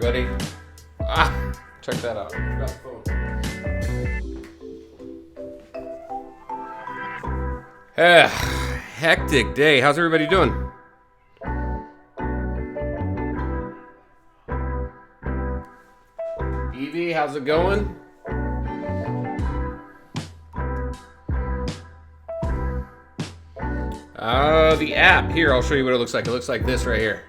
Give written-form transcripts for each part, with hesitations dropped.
everybody. Check that out. Forgot the phone. Hectic day. How's everybody doing? Evie, how's it going? The app. Here, I'll show you what it looks like. It looks like this right here.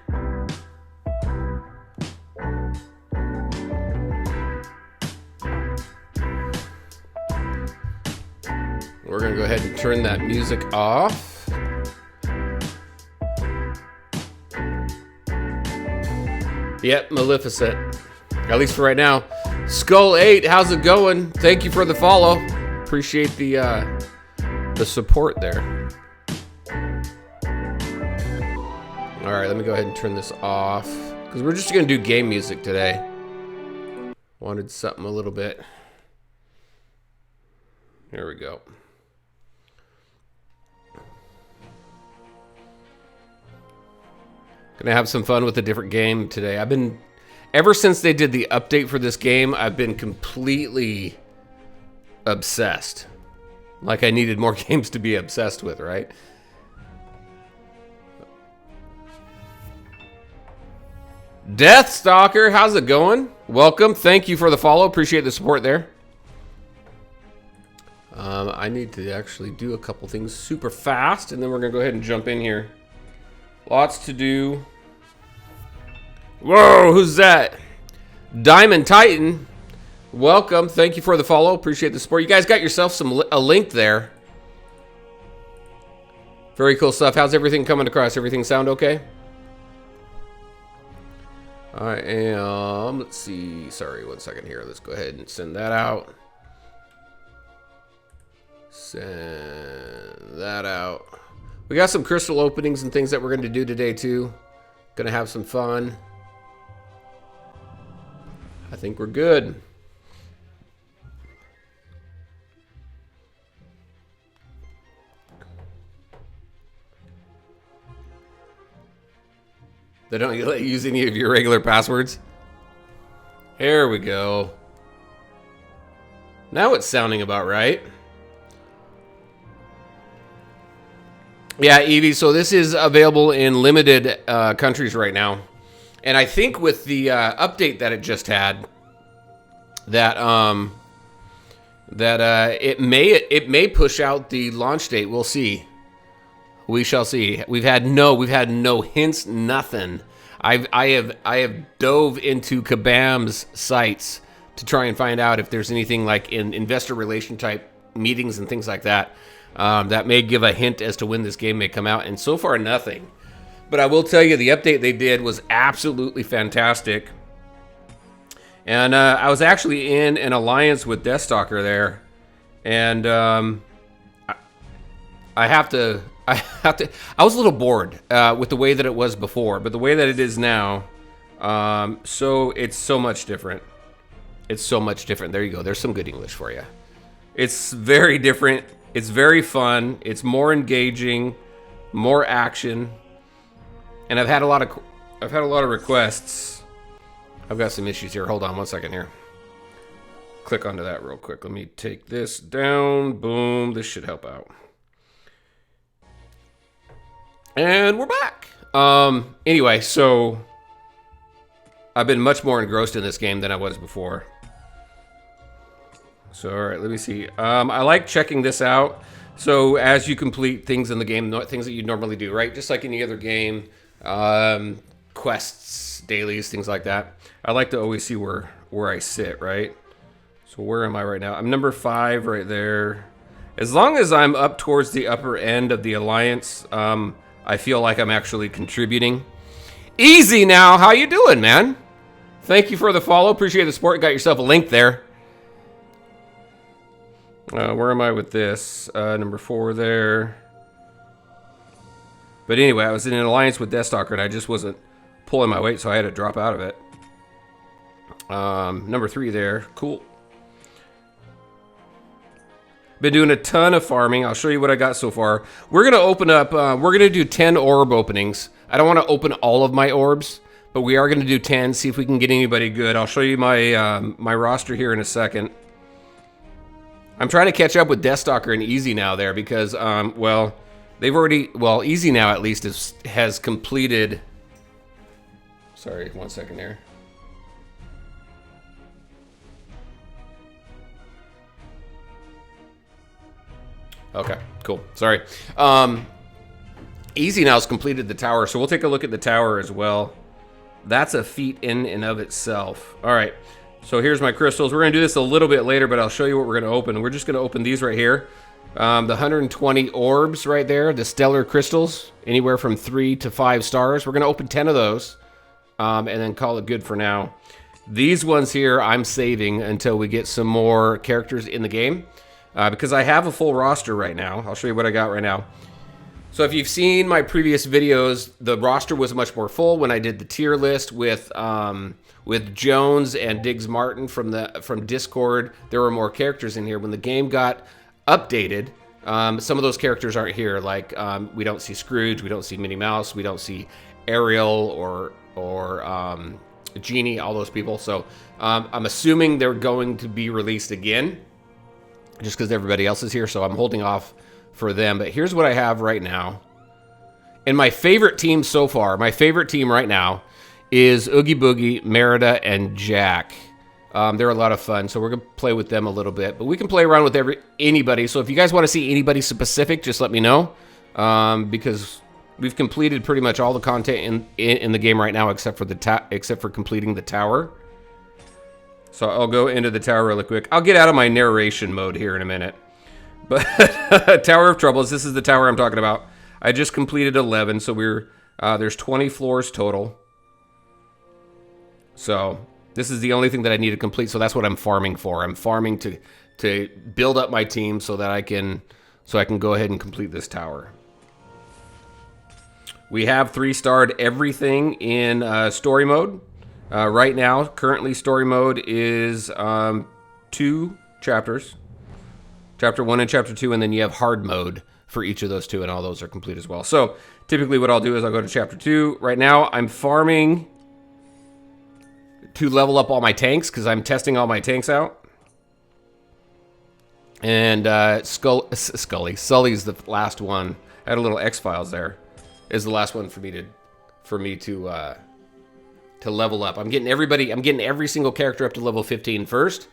We're going to go ahead and turn that music off. Yep, Maleficent. At least for right now. Skull 8, how's it going? Thank you for the follow. Appreciate the support there. All right, let me go ahead and turn this off because we're just going to do game music today. Wanted something a little bit. Here we go. Gonna have some fun with a different game today. Ever since they did the update for this game, I've been completely obsessed. Like I needed more games to be obsessed with, right? Deathstalker, how's it going? Welcome. Thank you for the follow. Appreciate the support there. I need to actually do a couple things super fast, and then we're going to go ahead and jump in here. Lots to do. Whoa, who's that? Diamond Titan. Welcome. Thank you for the follow. Appreciate the support. You guys got yourself a link there. Very cool stuff. How's everything coming across? Everything sound okay? I am, let's see, sorry, 1 second here. Let's go ahead and send that out. Send that out. We got some crystal openings and things that we're going to do today too. Gonna have some fun. I think we're good. They don't let you use any of your regular passwords. Here we go. Now it's sounding about right. Yeah, Evie, so this is available in limited countries right now. And I think with the update that it just had, that it may push out the launch date. We'll see. We shall see. We've had no hints, nothing. I have dove into Kabam's sites to try and find out if there's anything like in investor relation type meetings and things like that that may give a hint as to when this game may come out. And so far, nothing. But I will tell you, the update they did was absolutely fantastic. And I was actually in an alliance with Deathstalker there, and I was a little bored with the way that it was before, but the way that it is now, so it's so much different. It's so much different. There you go. There's some good English for you. It's very different. It's very fun. It's more engaging, more action, and I've had a lot of requests. I've got some issues here. Hold on 1 second here. Click onto that real quick. Let me take this down. Boom. This should help out. And we're back. Anyway, so I've been much more engrossed in this game than I was before. So, all right, let me see. I like checking this out. So as you complete things in the game, things that you normally do, right? Just like any other game, quests, dailies, things like that. I like to always see where I sit, right? So where am I right now? I'm number 5 right there. As long as I'm up towards the upper end of the alliance, I feel like I'm actually contributing. Easy now. How you doing, man? Thank you for the follow. Appreciate the support. Got yourself a link there. Where am I with this? Number 4 there. But anyway, I was in an alliance with Deathstalker, and I just wasn't pulling my weight, so I had to drop out of it. Number 3 there. Cool. Been doing a ton of farming. I'll show you what I got so far. We're going to open up, we're going to do 10 orb openings. I don't want to open all of my orbs, But we are going to do 10, see if we can get anybody good. I'll show you my my roster here in a second. I'm trying to catch up with Deathstalker and Easy Now there because, well, they've already, well, Easy Now at least has completed. Sorry, 1 second there. Okay, cool. Sorry. Easy Now's completed the tower, so we'll take a look at the tower as well. That's a feat in and of itself. All right, so here's my crystals. We're going to do this a little bit later, but I'll show you what we're going to open. We're just going to open these right here. The 120 orbs right there, the stellar crystals, anywhere from 3 to 5 stars. We're going to open 10 of those and then call it good for now. These ones here I'm saving until we get some more characters in the game because I have a full roster right now. I'll show you what I got right now. So if you've seen my previous videos, the roster was much more full when I did the tier list with Jones and Diggs Martin from Discord. There were more characters in here. When the game got updated, some of those characters aren't here. Like we don't see Scrooge, we don't see Minnie Mouse, we don't see Ariel or Genie, all those people. So I'm assuming they're going to be released again, just because everybody else is here. So I'm holding off for them. But here's what I have right now. And my favorite team so far, my favorite team right now is Oogie Boogie, Merida, and Jack. They're a lot of fun, so we're going to play with them a little bit. But we can play around with anybody. So if you guys want to see anybody specific, just let me know. Because we've completed pretty much all the content in the game right now except for completing the tower. So I'll go into the tower really quick. I'll get out of my narration mode here in a minute. But Tower of Troubles, this is the tower I'm talking about. I just completed 11, so there's 20 floors total. So this is the only thing that I need to complete, so that's what I'm farming for. I'm farming to build up my team so that I can go ahead and complete this tower. We have 3-starred everything in story mode. Right now, currently story mode is 2 chapters. Chapter 1 and Chapter 2, and then you have hard mode for each of those 2, and all those are complete as well. So typically what I'll do is I'll go to Chapter 2. Right now I'm farming to level up all my tanks because I'm testing all my tanks out. And Sully's the last one. I had a little X-Files there. Is the last one for me to level up. I'm getting every single character up to level 15 first.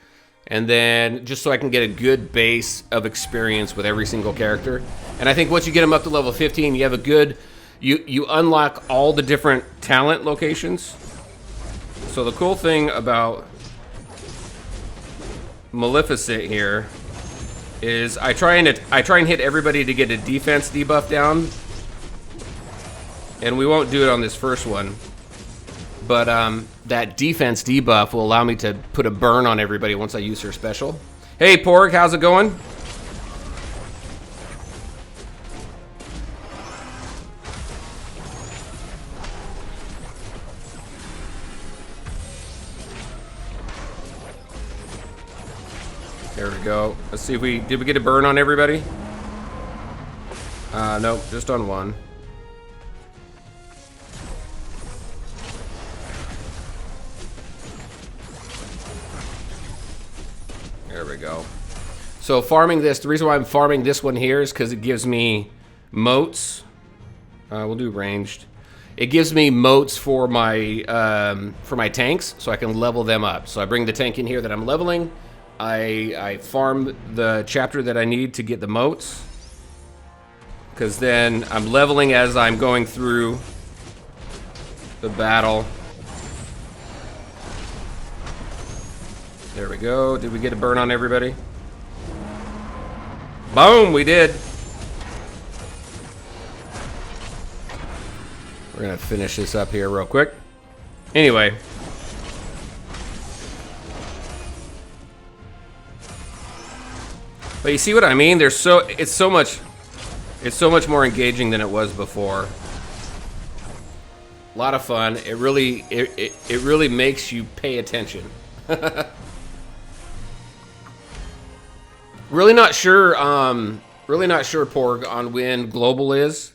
And then just so I can get a good base of experience with every single character. And I think once you get them up to level 15, you have a good, you unlock all the different talent locations. So the cool thing about Maleficent here is I try and hit everybody to get a defense debuff down. And we won't do it on this first one. But that defense debuff will allow me to put a burn on everybody once I use her special. Hey, Porg, how's it going? There we go. Let's see if did we get a burn on everybody? Nope, just on one. There we go. So farming this, the reason why I'm farming this one here is because it gives me moats. We'll do ranged. It gives me moats for my tanks, so I can level them up. So I bring the tank in here that I'm leveling. I farm the chapter that I need to get the moats, because then I'm leveling as I'm going through the battle. There we go. Did we get a burn on everybody? Boom, we did. We're gonna finish this up here real quick. Anyway. But you see what I mean? It's so much more engaging than it was before. A lot of fun. It really makes you pay attention. Really not sure, Porg, on when global is.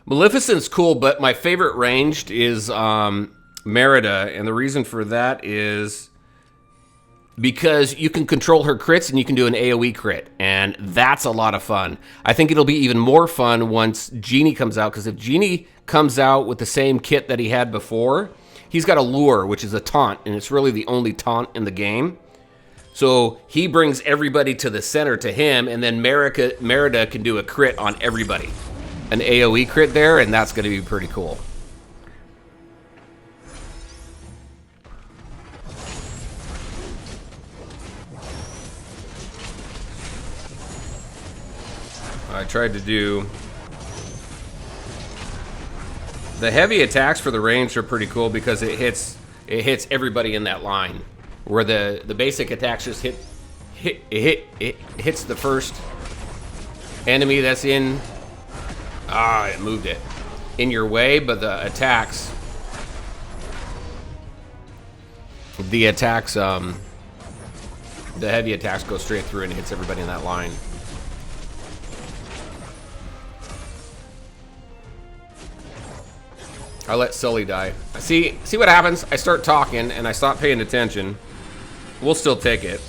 Maleficent's cool, but my favorite ranged is Merida, and the reason for that is because you can control her crits and you can do an AoE crit, and that's a lot of fun. I think it'll be even more fun once Genie comes out, because if Genie comes out with the same kit that he had before, he's got a lure, which is a taunt, and it's really the only taunt in the game. So he brings everybody to the center to him, and then Merida can do a crit on everybody. An AoE crit there, and that's going to be pretty cool. I tried to do... The heavy attacks for the range are pretty cool because it hits everybody in that line. Where the basic attacks just it hits the first enemy that's in... it moved it. In your way, but the attacks... The heavy attacks go straight through and hits everybody in that line. I let Sully die. See what happens? I start talking and I stop paying attention. We'll still take it.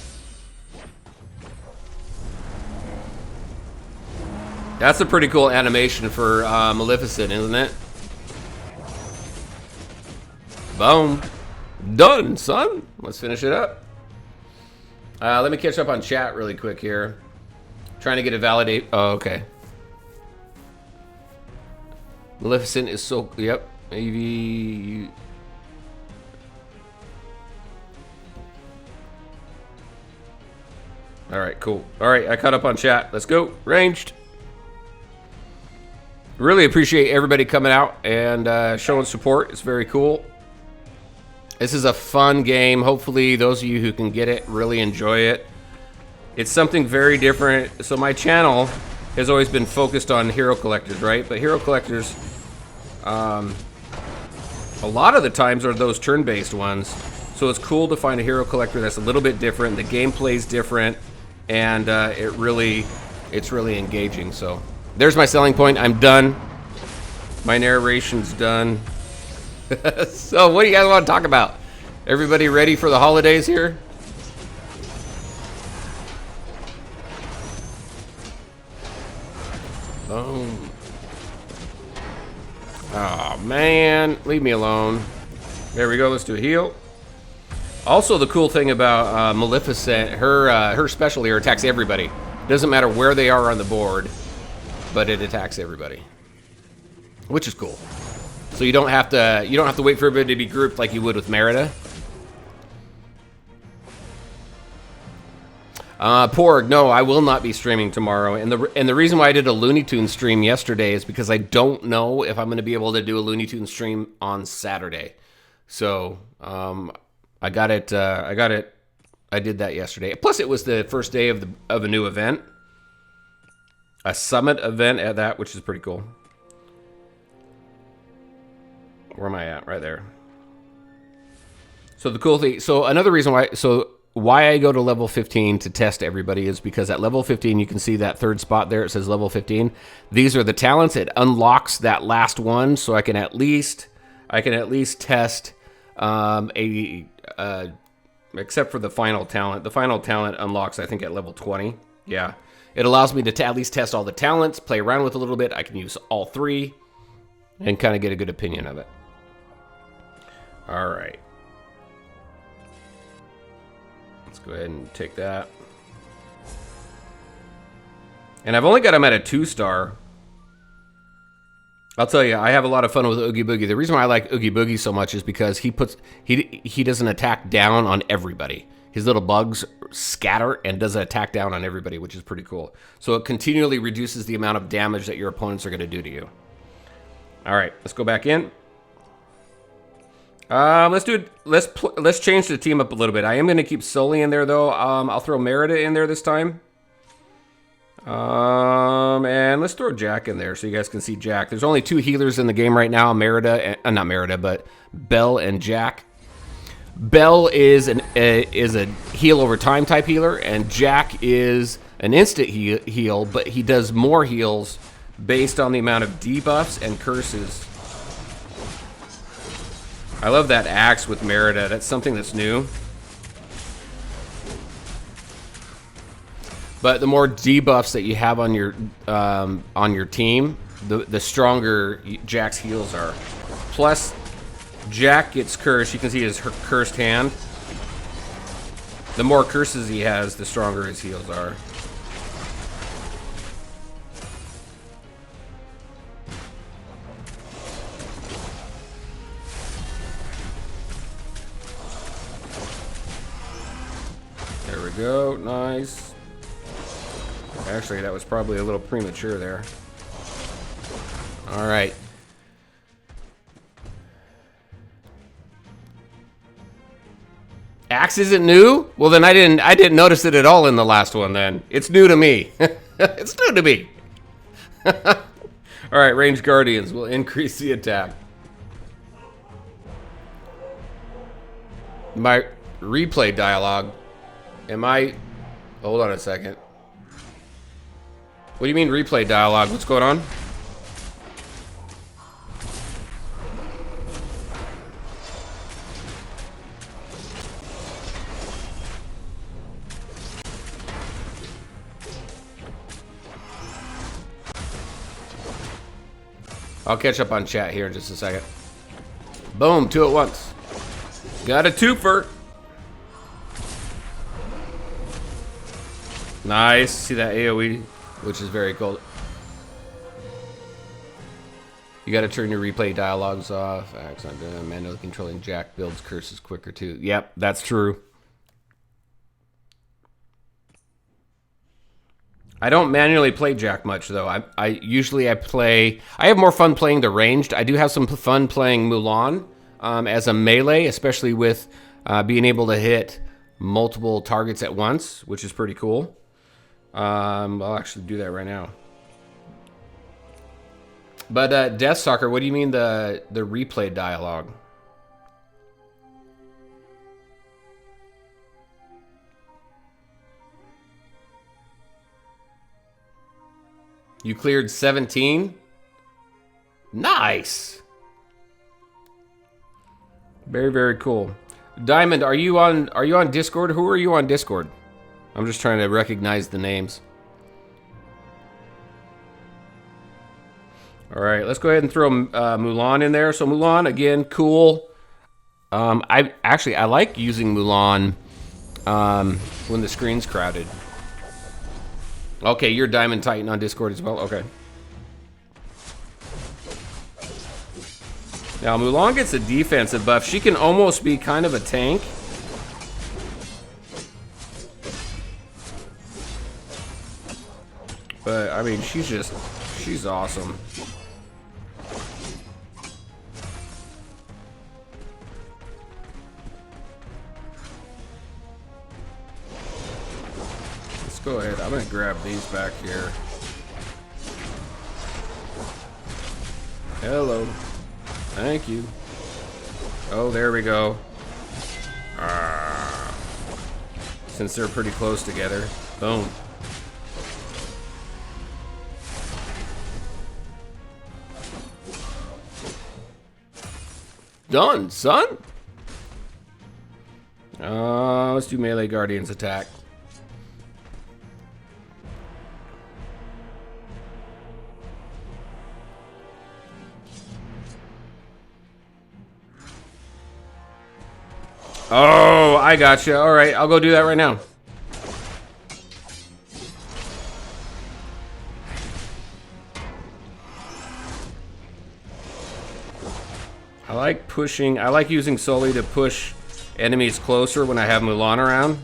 That's a pretty cool animation for Maleficent, isn't it? Boom. Done, son. Let's finish it up. Let me catch up on chat really quick here. Trying to get a validate. Oh, okay. Maleficent is so... Yep. Maybe... Alright, cool. Alright, I caught up on chat. Let's go. Ranged. Really appreciate everybody coming out and showing support. It's very cool. This is a fun game. Hopefully those of you who can get it really enjoy it. It's something very different. So my channel has always been focused on hero collectors, right? But hero collectors, a lot of the times are those turn-based ones. So it's cool to find a hero collector that's a little bit different. The gameplay's different, and it's really engaging. So there's my selling point. I'm done. My narration's done. So what do you guys want to talk about? Everybody ready for the holidays here? Boom. Oh man, leave me alone. There we go. Let's do a heal. Also, the cool thing about Maleficent, her special here attacks everybody. Doesn't matter where they are on the board, but it attacks everybody, which is cool. So you don't have to wait for everybody to be grouped like you would with Merida. Porg, no, I will not be streaming tomorrow. And the reason why I did a Looney Tunes stream yesterday is because I don't know if I'm going to be able to do a Looney Tunes stream on Saturday. So I got it. I did that yesterday. Plus, it was the first day of a new event, a summit event at that, which is pretty cool. Where am I at? Right there. So the cool thing. So another reason why I go to level 15 to test everybody is because at level 15 you can see that third spot there. It says level 15. These are the talents. It unlocks that last one, so I can at least test except for the final talent. The final talent unlocks, I think, at level 20. Yeah, it allows me to at least test all the talents, play around with a little bit. I can use all three and kind of get a good opinion of it. All right. Let's go ahead and take that. And I've only got him at a 2-star. I'll tell you, I have a lot of fun with Oogie Boogie. The reason why I like Oogie Boogie so much is because he doesn't attack down on everybody. His little bugs scatter and does an attack down on everybody, which is pretty cool. So it continually reduces the amount of damage that your opponents are going to do to you. All right, let's go back in. Let's change the team up a little bit. I am going to keep Sully in there though. I'll throw Merida in there this time. And let's throw Jack in there so you guys can see Jack. There's only 2 healers in the game right now, not Merida, but Belle and Jack. Belle is a heal over time type healer, and Jack is an instant heal, but he does more heals based on the amount of debuffs and curses. I love that axe with Merida. That's something that's new. But the more debuffs that you have on your team, the stronger Jack's heals are. Plus, Jack gets cursed. You can see his cursed hand. The more curses he has, the stronger his heals are. There we go. Nice. Actually, that was probably a little premature there. All right. Axe isn't new? Well, then I didn't notice it at all in the last one. Then it's new to me. It's new to me. All right, ranged guardians will increase the attack. My replay dialogue. Hold on a second. What do you mean replay dialogue? What's going on? I'll catch up on chat here in just a second. Boom, 2 at once. Got a twofer. Nice. See that AoE, which is very cool. You got to turn your replay dialogues off. Manually controlling Jack builds curses quicker too. Yep, that's true. I don't manually play Jack much though. I usually play. I have more fun playing the ranged. I do have some fun playing Mulan as a melee, especially with being able to hit multiple targets at once, which is pretty cool. I'll actually do that right now. But Death Stalker, what do you mean the replay dialogue? You cleared 17? Nice. Very, very cool. Diamond, are you on Discord? Who are you on Discord? I'm just trying to recognize the names. All right, let's go ahead and throw Mulan in there. So Mulan, again, cool. I like using Mulan when the screen's crowded. Okay, you're Diamond Titan on Discord as well? Okay. Now, Mulan gets a defensive buff. She can almost be kind of a tank. But, I mean, she's awesome. Go ahead. I'm going to grab these back here. Hello. Thank you. Oh, there we go. Since they're pretty close together. Boom. Done, son. Let's do melee guardians attack. Oh, I gotcha. All right, I'll go do that right now. I like pushing. I like using Sully to push enemies closer when I have Mulan around.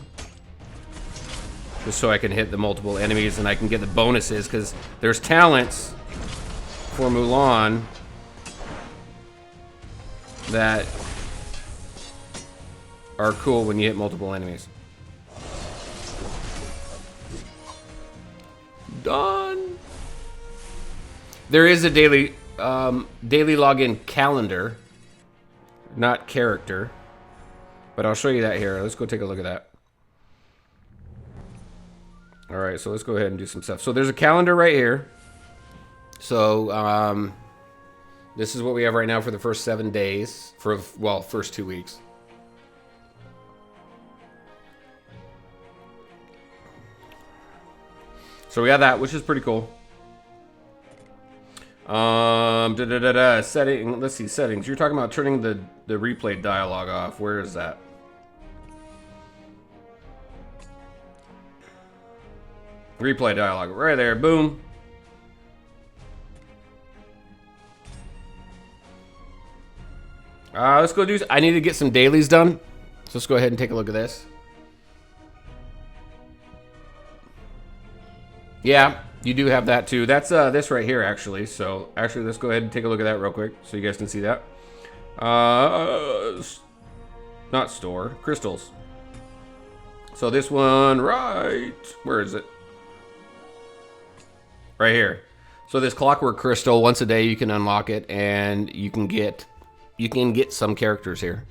Just so I can hit the multiple enemies and I can get the bonuses, because there's talents for Mulan that are cool when you hit multiple enemies. Done. There is a daily login calendar, not character, but I'll show you that here. Let's go take a look at that. All right, so let's go ahead and do some stuff. So there's a calendar right here. So this is what we have right now for the first 7 days. First 2 weeks. So we got that, which is pretty cool. Setting. Let's see, settings. You're talking about turning the replay dialogue off. Where is that? Replay dialogue right there. Boom. Let's go do. I need to get some dailies done. So let's go ahead and take a look at this. Yeah, you do have that too. That's this right here, actually. So actually, let's go ahead and take a look at that real quick so you guys can see that. Not store, crystals. So this one, right, where is it? Right here. So this Clockwork Crystal, once a day you can unlock it, and you can get some characters here.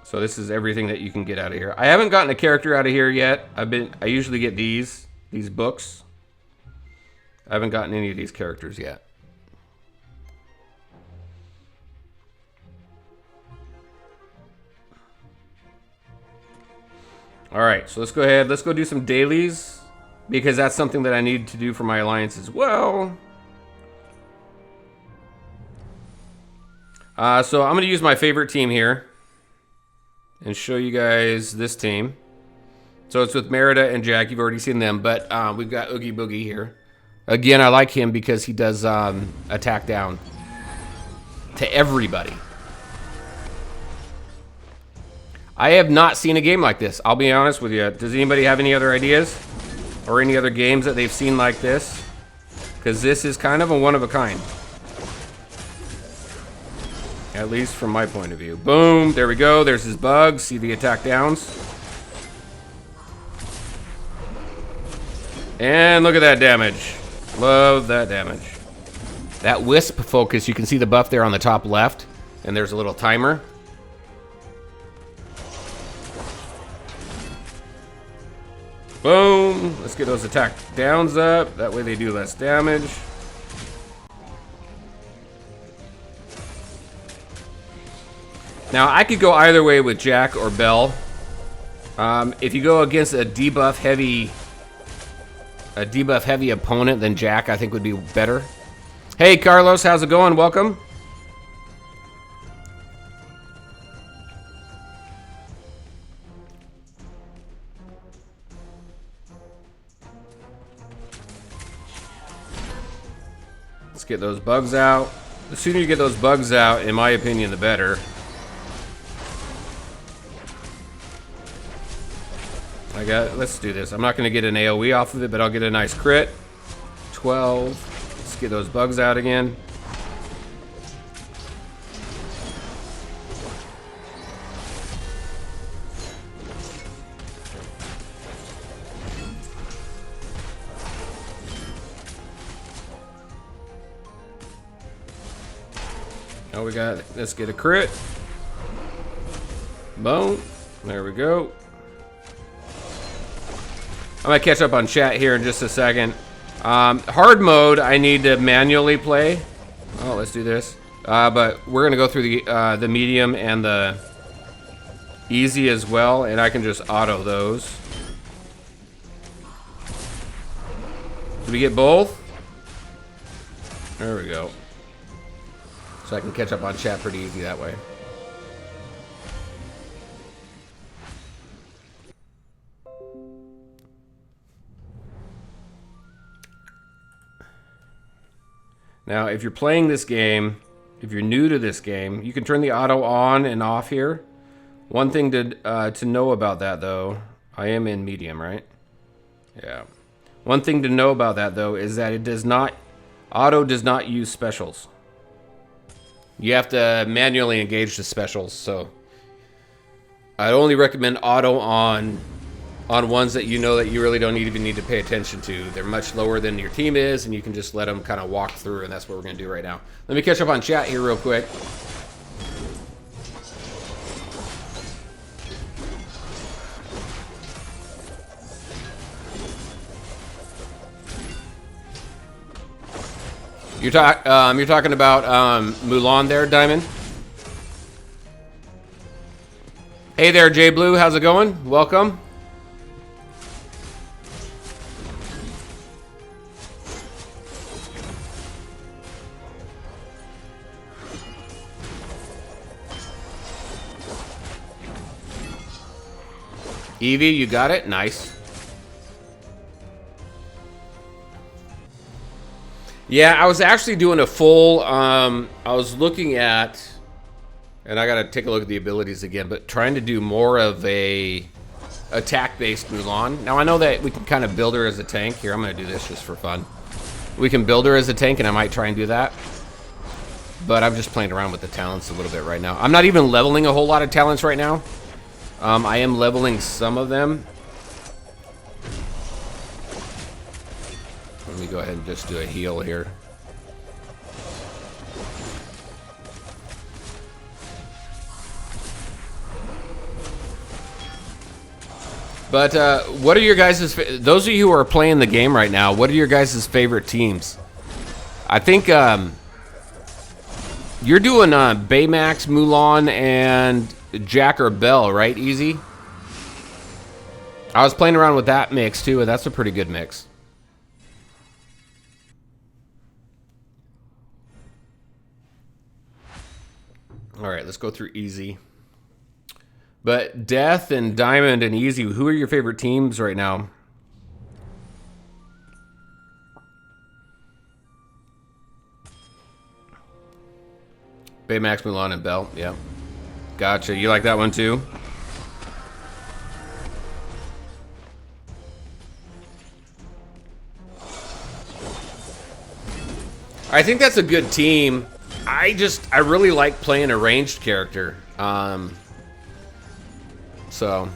So this is everything that you can get out of here. I haven't gotten a character out of here yet. I usually get these books. I haven't gotten any of these characters yet. All right, so let's go ahead. Let's go do some dailies because that's something that I need to do for my alliance as well. So I'm going to use my favorite team here and show you guys this team. So it's with Merida and Jack. You've already seen them, but we've got Oogie Boogie here. Again, I like him because he does attack down to everybody. I have not seen a game like this. I'll be honest with you. Does anybody have any other ideas or any other games that they've seen like this? Because this is kind of a one of a kind. At least from my point of view. Boom, there we go. There's his bug. See the attack downs. And look at that damage. Love that damage. That wisp focus, you can see the buff there on the top left. And there's a little timer. Boom. Let's get those attack downs up. That way they do less damage. Now, I could go either way with Jack or Belle. If you go against a debuff heavy opponent, then Jack, I think, would be better. Hey, Carlos, how's it going? Welcome. Let's get those bugs out. The sooner you get those bugs out, in my opinion, the better. Let's do this. I'm not going to get an AoE off of it, but I'll get a nice crit. 12. Let's get those bugs out again. Oh, let's get a crit. Boom. There we go. I'm going to catch up on chat here in just a second. Hard mode, I need to manually play. Oh, let's do this. But we're going to go through the medium and the easy as well, and I can just auto those. Did we get both? There we go. So I can catch up on chat pretty easy that way. Now, if you're playing this game, if you're new to this game, you can turn the auto on and off here. One thing to know about that, though, I am in medium, right? Yeah. One thing to know about that, though, is that auto does not use specials. You have to manually engage the specials, so I'd only recommend auto on ones that you know that you really don't even need to pay attention to. They're much lower than your team is, and you can just let them kind of walk through, and that's what we're going to do right now. Let me catch up on chat here real quick. You're talking about Mulan there, Diamond. Hey there, Jay Blue. How's it going? Welcome. Evie, you got it? Nice. Yeah, I was actually doing a full, I was looking at, and I gotta take a look at the abilities again, but trying to do more of a attack-based Mulan. Now, I know that we can kind of build her as a tank. Here, I'm gonna do this just for fun. We can build her as a tank, and I might try and do that. But I'm just playing around with the talents a little bit right now. I'm not even leveling a whole lot of talents right now. I am leveling some of them. Let me go ahead and just do a heal here. But what are your guys' those of you who are playing the game right now, what are your guys' favorite teams? I think you're doing Baymax, Mulan, and Jack or Belle, right? Easy. I was playing around with that mix too, and that's a pretty good mix. All right, let's go through easy. But Death and Diamond and Easy, who are your favorite teams right now? Baymax, Mulan, and Belle. Yeah. Gotcha. You like that one too? I think that's a good team. I really like playing a ranged character. So.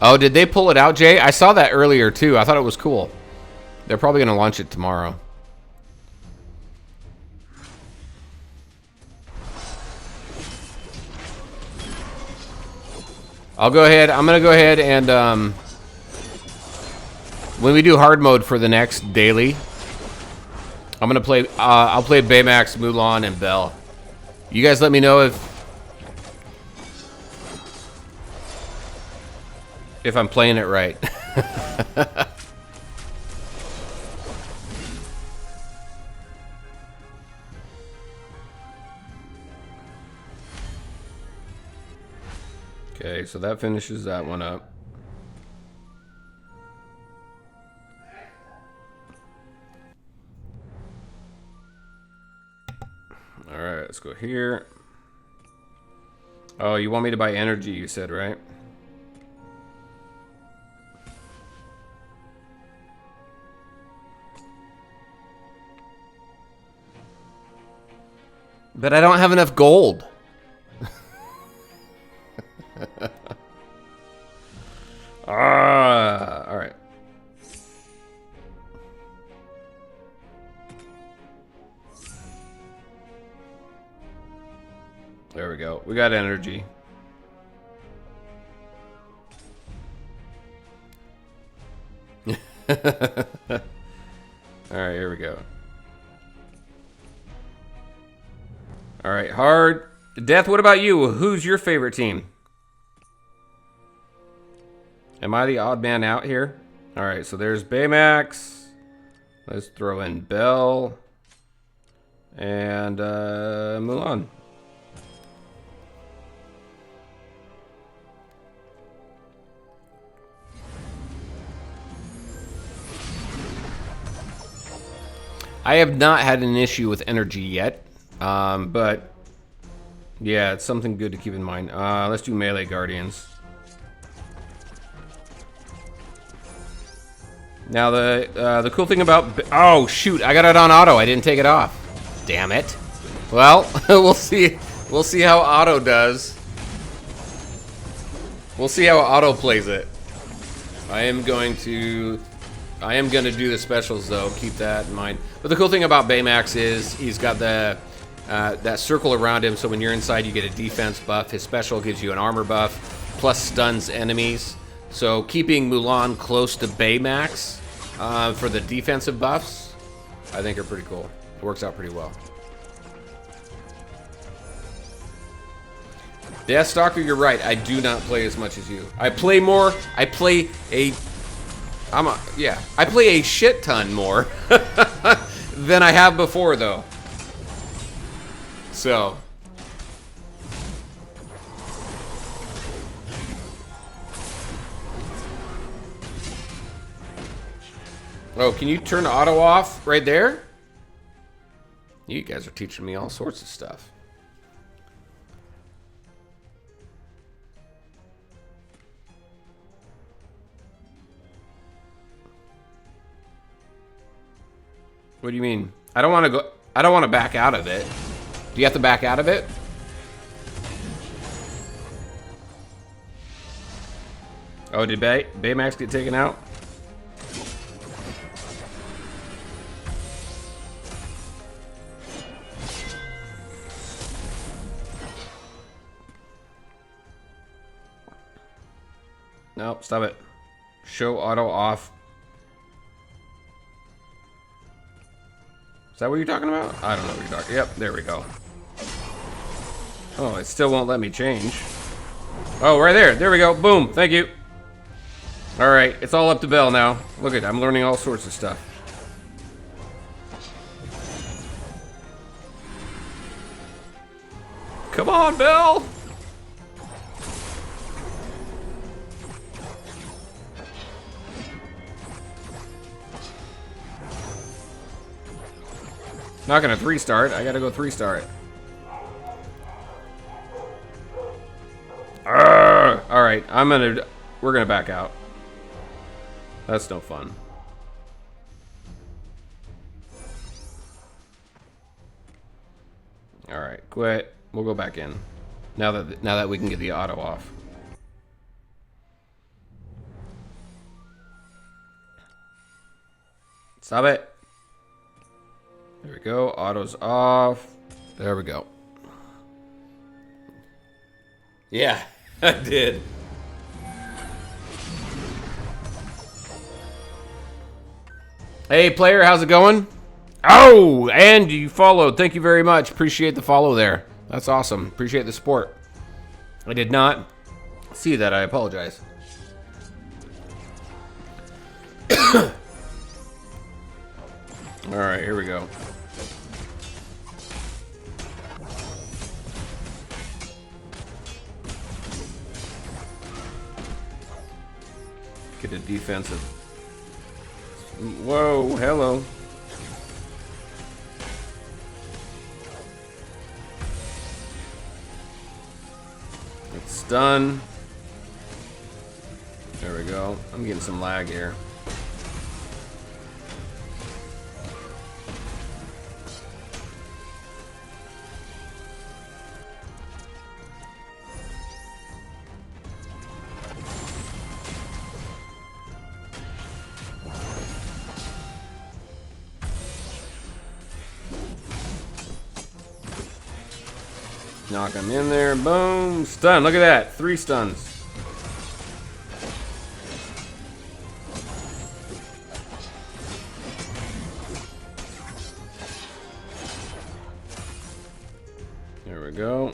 Oh, did they pull it out, Jay? I saw that earlier too. I thought it was cool. They're probably going to launch it tomorrow. I'll go ahead. I'm going to go ahead and when we do hard mode for the next daily, I'm going to play I'll play Baymax, Mulan, and Belle. You guys let me know if I'm playing it right. Okay, so that finishes that one up. All right, let's go here. Oh, you want me to buy energy, you said, right? But I don't have enough gold. All right. There we go. We got energy. All right, here we go. All right, hard. Death, what about you? Who's your favorite team? Am I the odd man out here? All right, so there's Baymax. Let's throw in Belle. And Mulan. I have not had an issue with energy yet. But yeah, it's something good to keep in mind. Let's do melee guardians. Now the cool thing about oh shoot, I got it on auto. I didn't take it off. Damn it. Well, we'll see. We'll see how auto does. We'll see how auto plays it. I am going to do the specials though. Keep that in mind. But the cool thing about Baymax is he's got the that circle around him, so when you're inside you get a defense buff. His special gives you an armor buff, plus stuns enemies. So keeping Mulan close to Baymax for the defensive buffs, I think are pretty cool. It works out pretty well. Deathstalker, you're right. I do not play as much as you. I play more. I play a shit ton more than I have before, though. So. Oh, can you turn the auto off right there? You guys are teaching me all sorts of stuff. What do you mean? I don't want to go. I don't want to back out of it. Do you have to back out of it? Oh, did Baymax get taken out? Nope, stop it. Show auto off. Is that what you're talking about? I don't know what you're talking. Yep, there we go. Oh, it still won't let me change. Oh, right there. There we go. Boom. Thank you. All right, it's all up to Belle now. Look at, I'm learning all sorts of stuff. Come on, Belle. Not gonna 3-star it. I gotta go 3-star it. All right, we're gonna back out. That's no fun. All right, quit. We'll go back in. Now that we can get the auto off. Stop it. There we go. Auto's off. There we go. Yeah, I did. Hey, player, how's it going? Oh, and you followed. Thank you very much. Appreciate the follow there. That's awesome. Appreciate the support. I did not see that. I apologize. All right, here we go. Get a defensive. Whoa, hello. It's done. There we go. I'm getting some lag here. Knock him in there. Boom. Stun. Look at that. 3 stuns. There we go.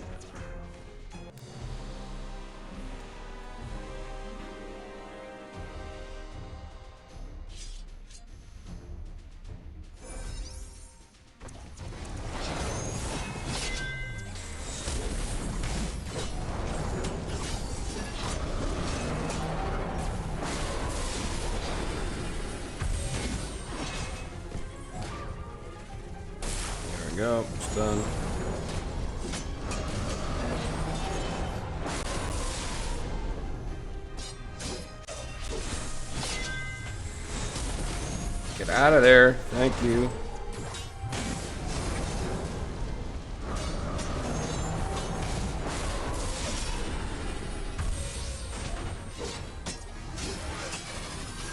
Go, stun. Get out of there. Thank you.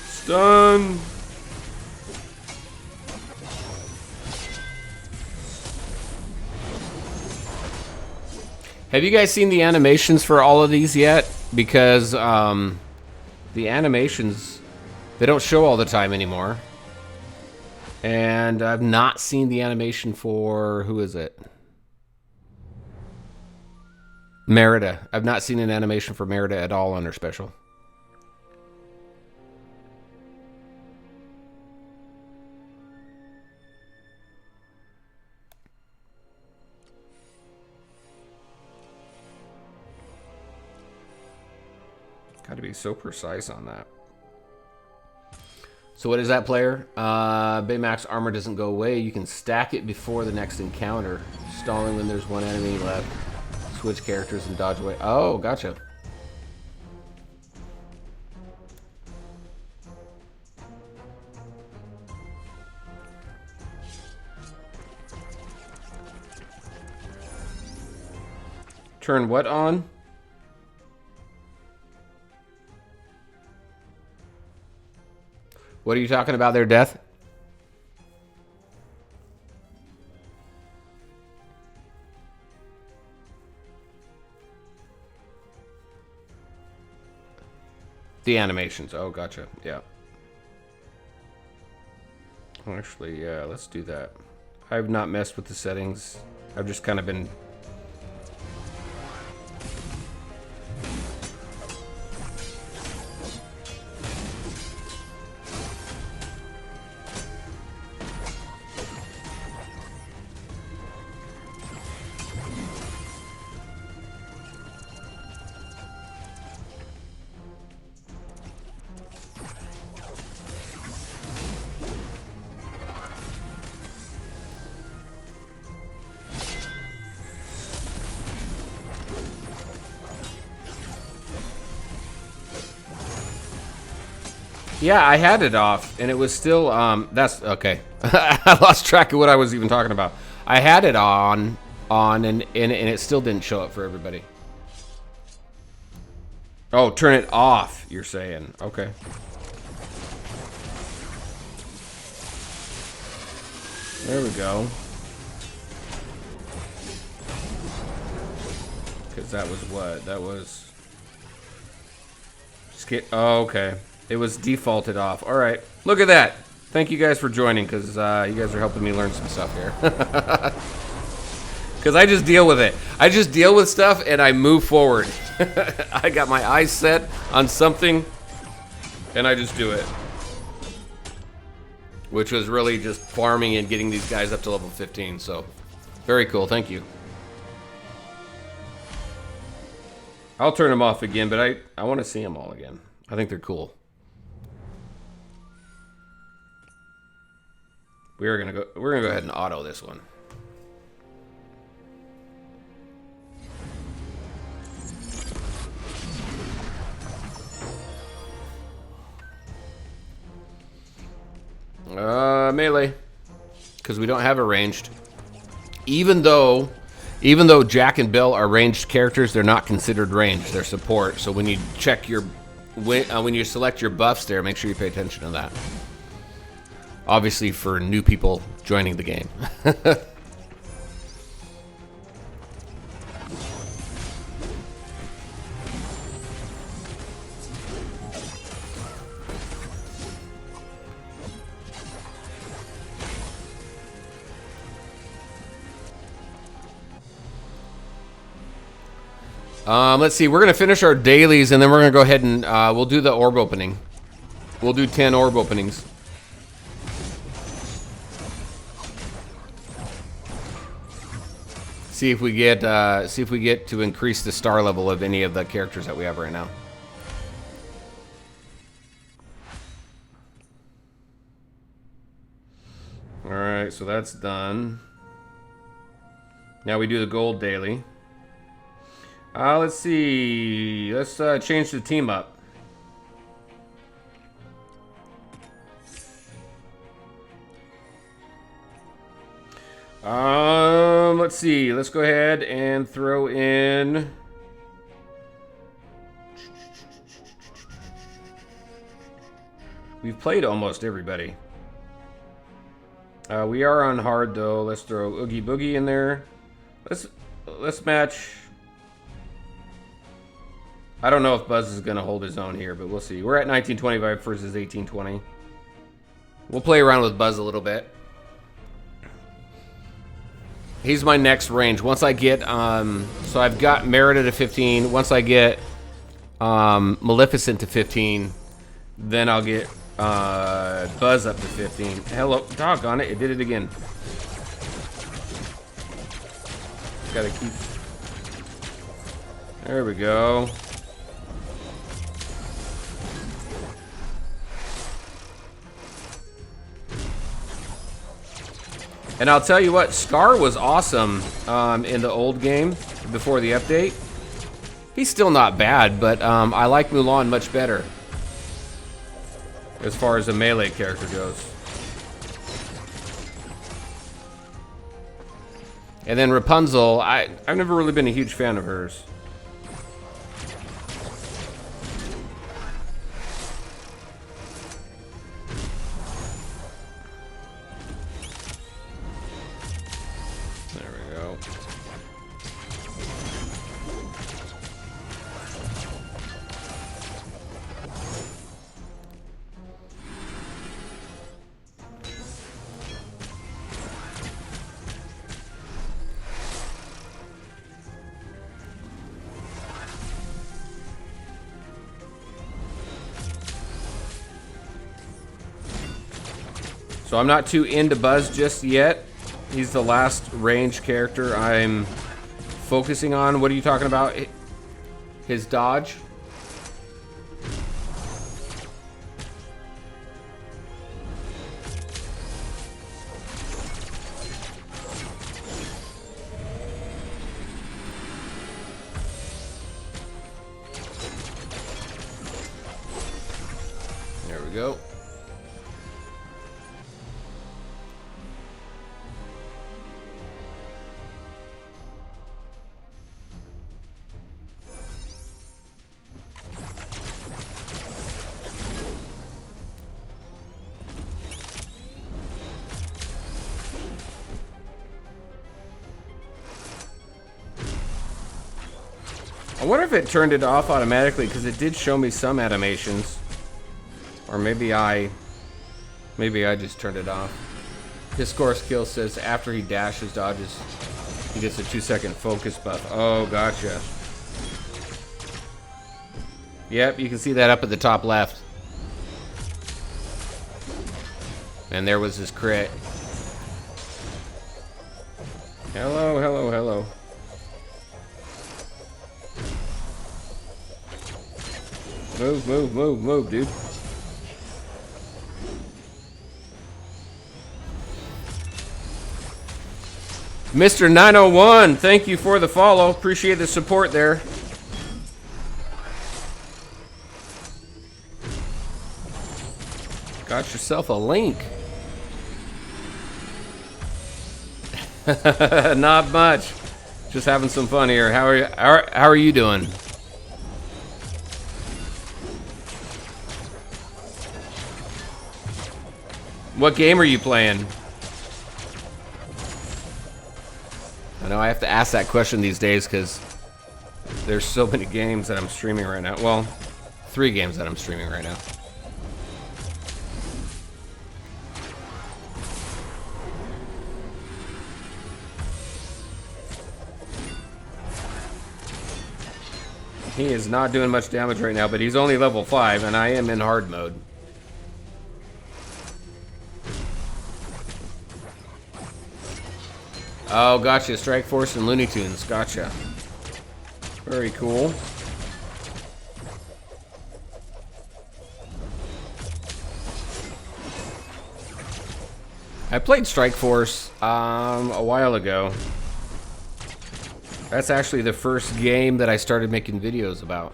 Stun. Have you guys seen the animations for all of these yet? Because the animations, they don't show all the time anymore. And I've not seen the animation for, who is it? Merida. I've not seen an animation for Merida at all on her special. Got to be so precise on that. So what is that, player? Baymax armor doesn't go away. You can stack it before the next encounter. Stalling when there's one enemy left. Switch characters and dodge away. Oh, gotcha. Turn what on? What are you talking about there, Death? The animations. Oh, gotcha. Yeah. Actually, yeah, let's do that. I've not messed with the settings. I've just kind of been... Yeah, I had it off, and it was still, that's, okay. I lost track of what I was even talking about. I had it on, and it still didn't show up for everybody. Oh, turn it off, you're saying. Okay. There we go. Because that was what? That was... Oh, okay. It was defaulted off. All right. Look at that. Thank you guys for joining, because you guys are helping me learn some stuff here. Because I just deal with it. I just deal with stuff, and I move forward. I got my eyes set on something, and I just do it. Which was really just farming and getting these guys up to level 15. So, very cool. Thank you. I'll turn them off again, but I want to see them all again. I think they're cool. We're gonna go ahead and auto this one. Melee, because we don't have a ranged. Even though Jack and Bill are ranged characters, they're not considered ranged. They're support. So when you check your when you select your buffs there, make sure you pay attention to that. Obviously, for new people joining the game. Let's see. We're going to finish our dailies, and then we're going to go ahead and we'll do the orb opening. We'll do 10 orb openings. See if we get to increase the star level of any of the characters that we have right now. All right, so that's done. Now we do the gold daily. Let's see. Let's change the team up. Let's see. Let's go ahead and throw in. We've played almost everybody. We are on hard though. Let's throw Oogie Boogie in there. Let's match. I don't know if Buzz is going to hold his own here, but we'll see. We're at 1925 versus 1820. We'll play around with Buzz a little bit. He's my next range. Once I get, so I've got Merida to 15. Once I get Maleficent to 15, then I'll get Buzz up to 15. Hello, doggone it, it did it again. Gotta keep. There we go. And I'll tell you what, Scar was awesome in the old game before the update. He's still not bad, but I like Mulan much better as far as a melee character goes. And then Rapunzel, I've never really been a huge fan of hers. So I'm not too into Buzz just yet. He's the last range character I'm focusing on. What are you talking about? His dodge? There we go. I wonder if it turned it off automatically, because it did show me some animations. Or maybe I just turned it off. His score skill says after he dashes, dodges, he gets a 2-second focus buff. Oh, gotcha. Yep, you can see that up at the top left. And there was his crit. Hello, hello, hello. Move, move, move, move, dude. Mr. 901, thank you for the follow. Appreciate the support there. Got yourself a link. Not much. Just having some fun here. How are you doing? What game are you playing? I know I have to ask that question these days because there's so many games that I'm streaming right now. Well, 3 games that I'm streaming right now. He is not doing much damage right now, but he's only level 5 and I am in hard mode. Oh, gotcha. Strike Force and Looney Tunes. Gotcha. Very cool. I played Strike Force a while ago. That's actually the first game that I started making videos about.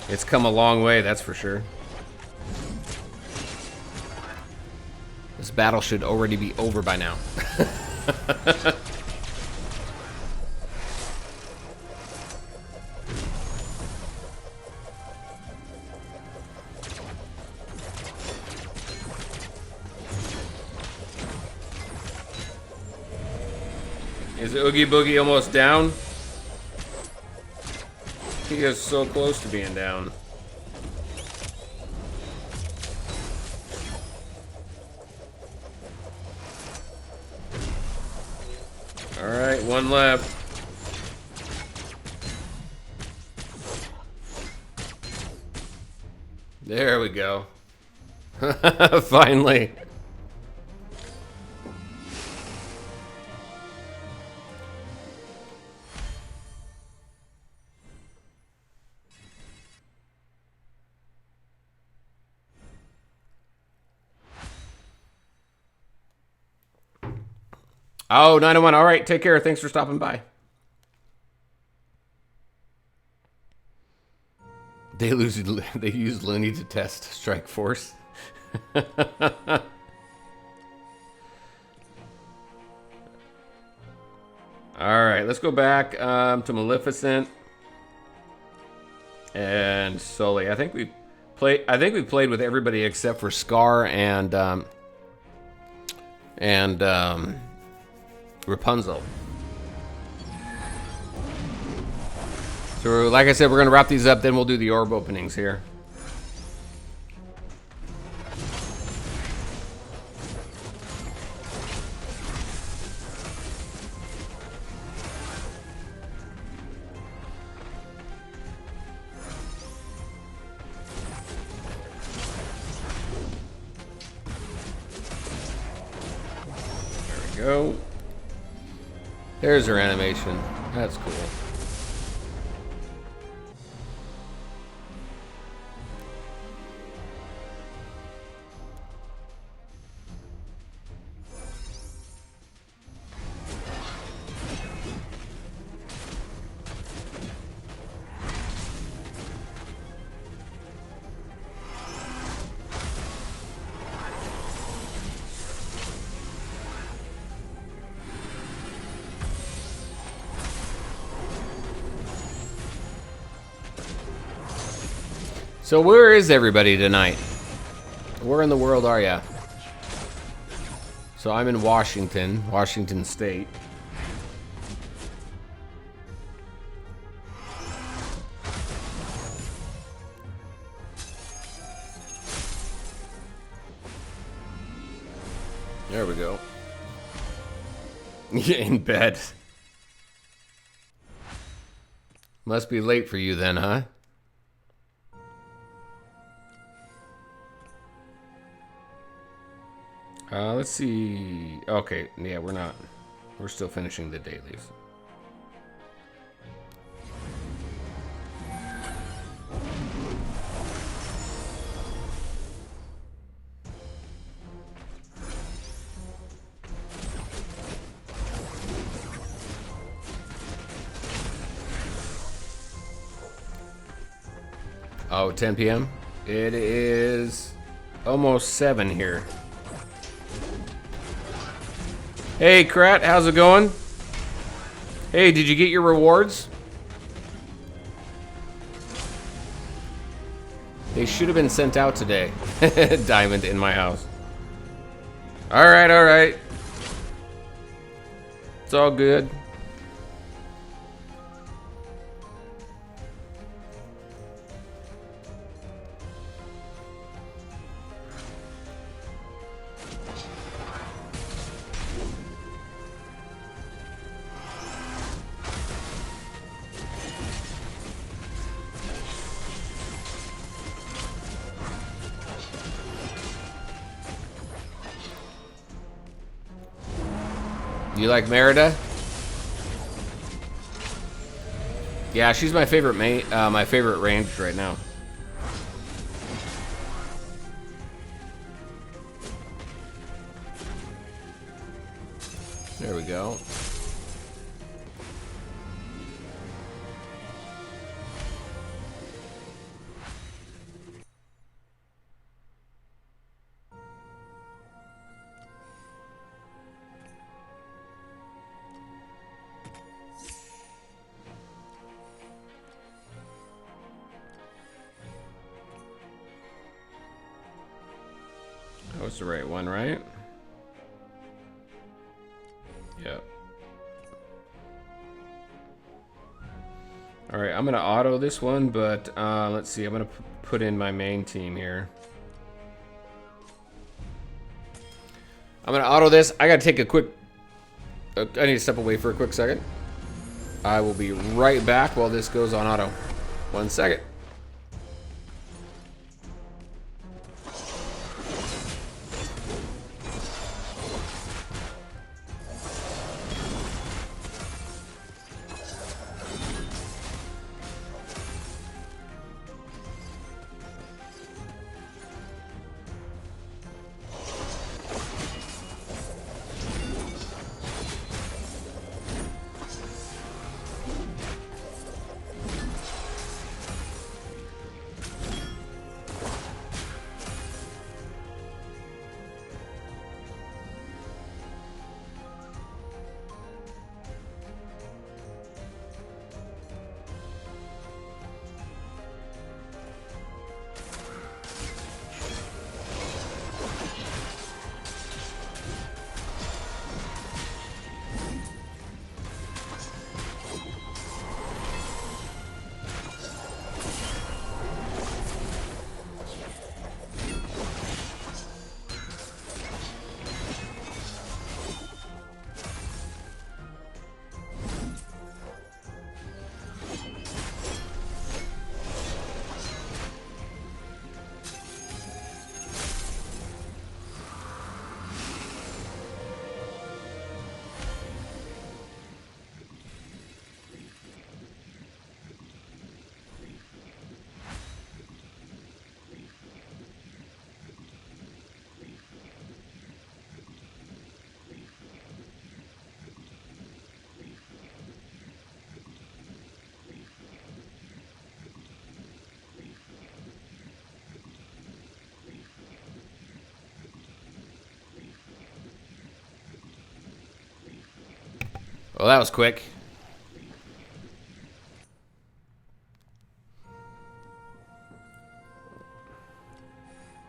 It's come a long way, that's for sure. This battle should already be over by now. Is Oogie Boogie almost down? He is so close to being down. Alright, one left. There we go. Finally. Oh, 901. All right, take care. Thanks for stopping by. They use Looney to test Strike Force. All right, let's go back to Maleficent and Sully. I think we played with everybody except for Scar and Rapunzel. So, like I said, we're going to wrap these up, then we'll do the orb openings here. There we go. There's her animation. That's cool. So where is everybody tonight? Where in the world are ya? So I'm in Washington State. There we go. In bed. Must be late for you then, huh? Let's see. Okay, yeah, we're not. We're still finishing the dailies. Oh, 10 p.m.? It is almost 7 here. Hey, Krat, how's it going? Hey, did you get your rewards? They should have been sent out today. Diamond in my house. All right, all right. It's all good. You like Merida? Yeah, she's my favorite my favorite range right now. There we go. That was the right one, right? Yep. All right, I'm gonna auto this one, but let's see. I'm gonna put in my main team here. I'm gonna auto this. I gotta take a quick. I need to step away for a quick second. I will be right back while this goes on auto. 1 second. Well, that was quick.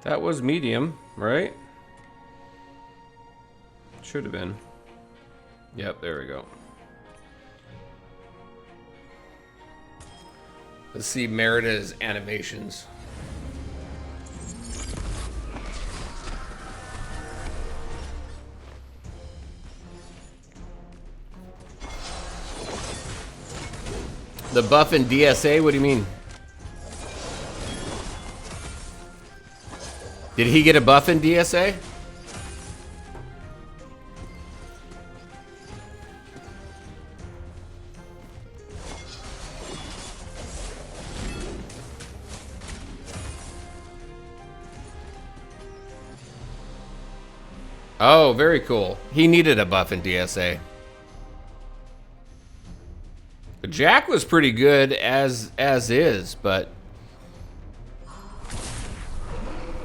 That was medium, right? Should have been. Yep, there we go. Let's see Merida's animations. The buff in DSA? What do you mean? Did he get a buff in DSA? Oh, very cool. He needed a buff in DSA. Jack was pretty good as is, but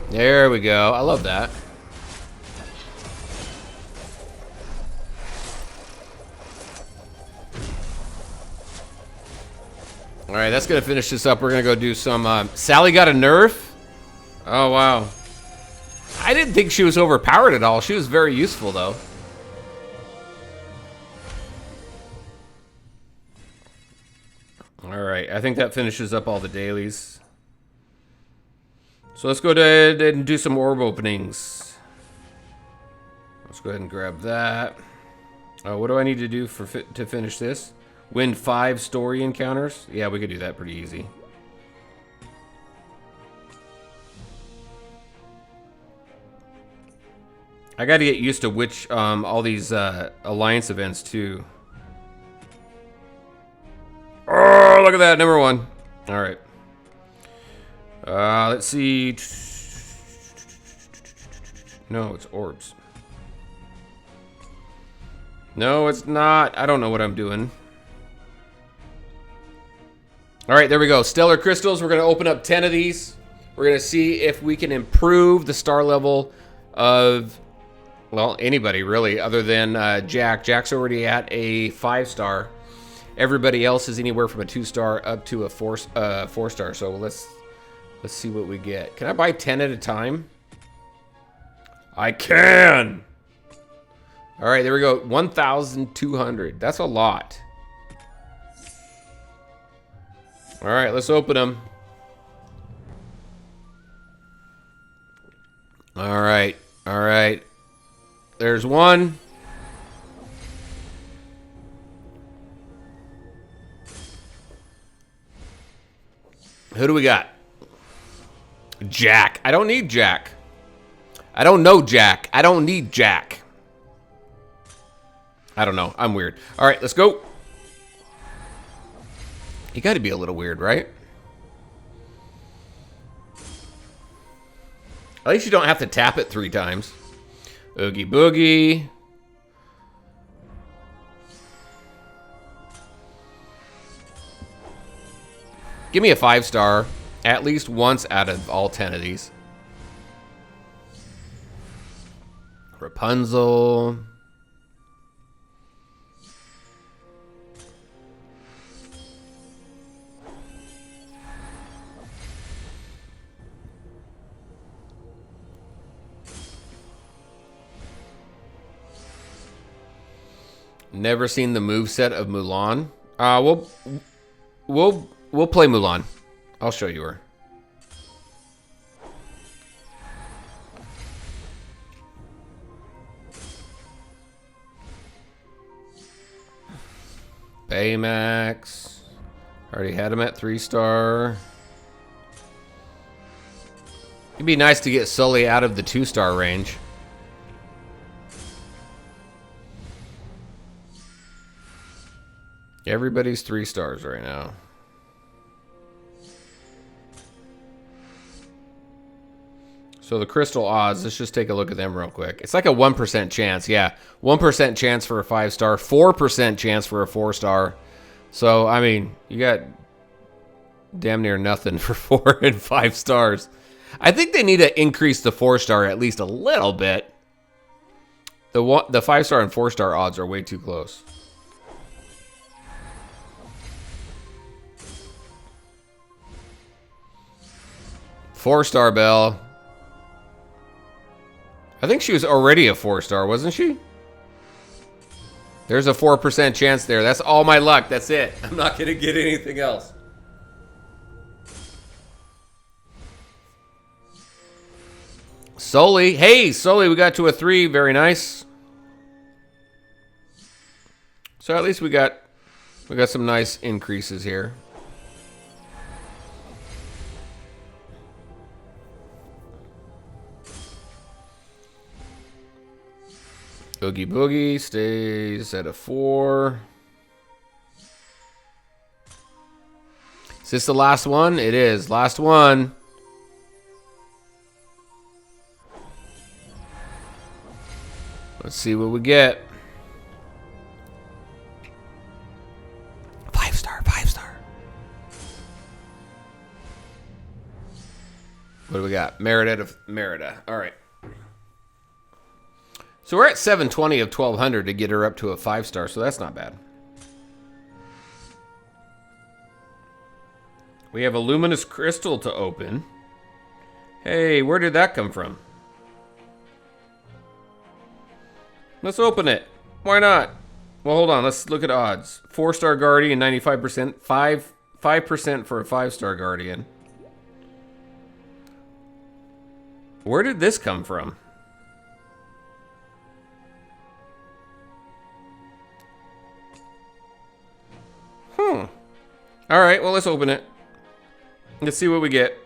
there we go. I love that. All right, that's gonna finish this up. We're gonna go do some. Sally got a nerf. Oh wow. I didn't think she was overpowered at all. She was very useful though. All right, I think that finishes up all the dailies. So let's go ahead and do some orb openings. Let's go ahead and grab that. What do I need to do to finish this? Win 5 story encounters? Yeah, we could do that pretty easy. I got to get used to which all these alliance events too. Oh, look at that, number 1. All right. Let's see. No, it's orbs. No, it's not. I don't know what I'm doing. All right, there we go. Stellar crystals. We're going to open up 10 of these. We're going to see if we can improve the star level of, well, anybody really, other than Jack. Jack's already at a 5-star. Everybody else is anywhere from a 2-star up to a 4-star. So let's see what we get. Can I buy 10 at a time? I can. All right, there we go. 1,200. That's a lot. All right, let's open them. All right. All right. There's one. Who do we got? Jack. I don't need Jack. I don't know Jack. I don't need Jack. I don't know. I'm weird. All right, let's go. You got to be a little weird, right? At least you don't have to tap it 3 times. Oogie Boogie. Give me a 5-star at least once out of all 10 of these. Rapunzel. Never seen the moveset of Mulan. We'll play Mulan. I'll show you her. Baymax. Already had him at 3-star. It'd be nice to get Sully out of the 2-star range. Everybody's 3 stars right now. So the crystal odds, let's just take a look at them real quick. It's like a 1% chance, yeah. 1% chance for a 5-star, 4% chance for a 4-star. So, I mean, you got damn near nothing for 4 and 5 stars. I think they need to increase the 4-star at least a little bit. The 5-star and 4-star odds are way too close. Four-star Belle. I think she was already a 4-star, wasn't she? There's a 4% chance there. That's all my luck. That's it. I'm not going to get anything else. Sully. Hey, Sully, we got to a 3. Very nice. So at least we got some nice increases here. Oogie Boogie stays at a 4. Is this the last one? It is. Last one. Let's see what we get. 5-star, 5-star. What do we got? Merida. All right. So we're at 720 of 1200 to get her up to a 5-star, so that's not bad. We have a Luminous Crystal to open. Hey, where did that come from? Let's open it. Why not? Well, hold on. Let's look at odds. 4-star Guardian, 95%. 5% for a 5-star Guardian. Where did this come from? All right, well, let's open it. Let's see what we get.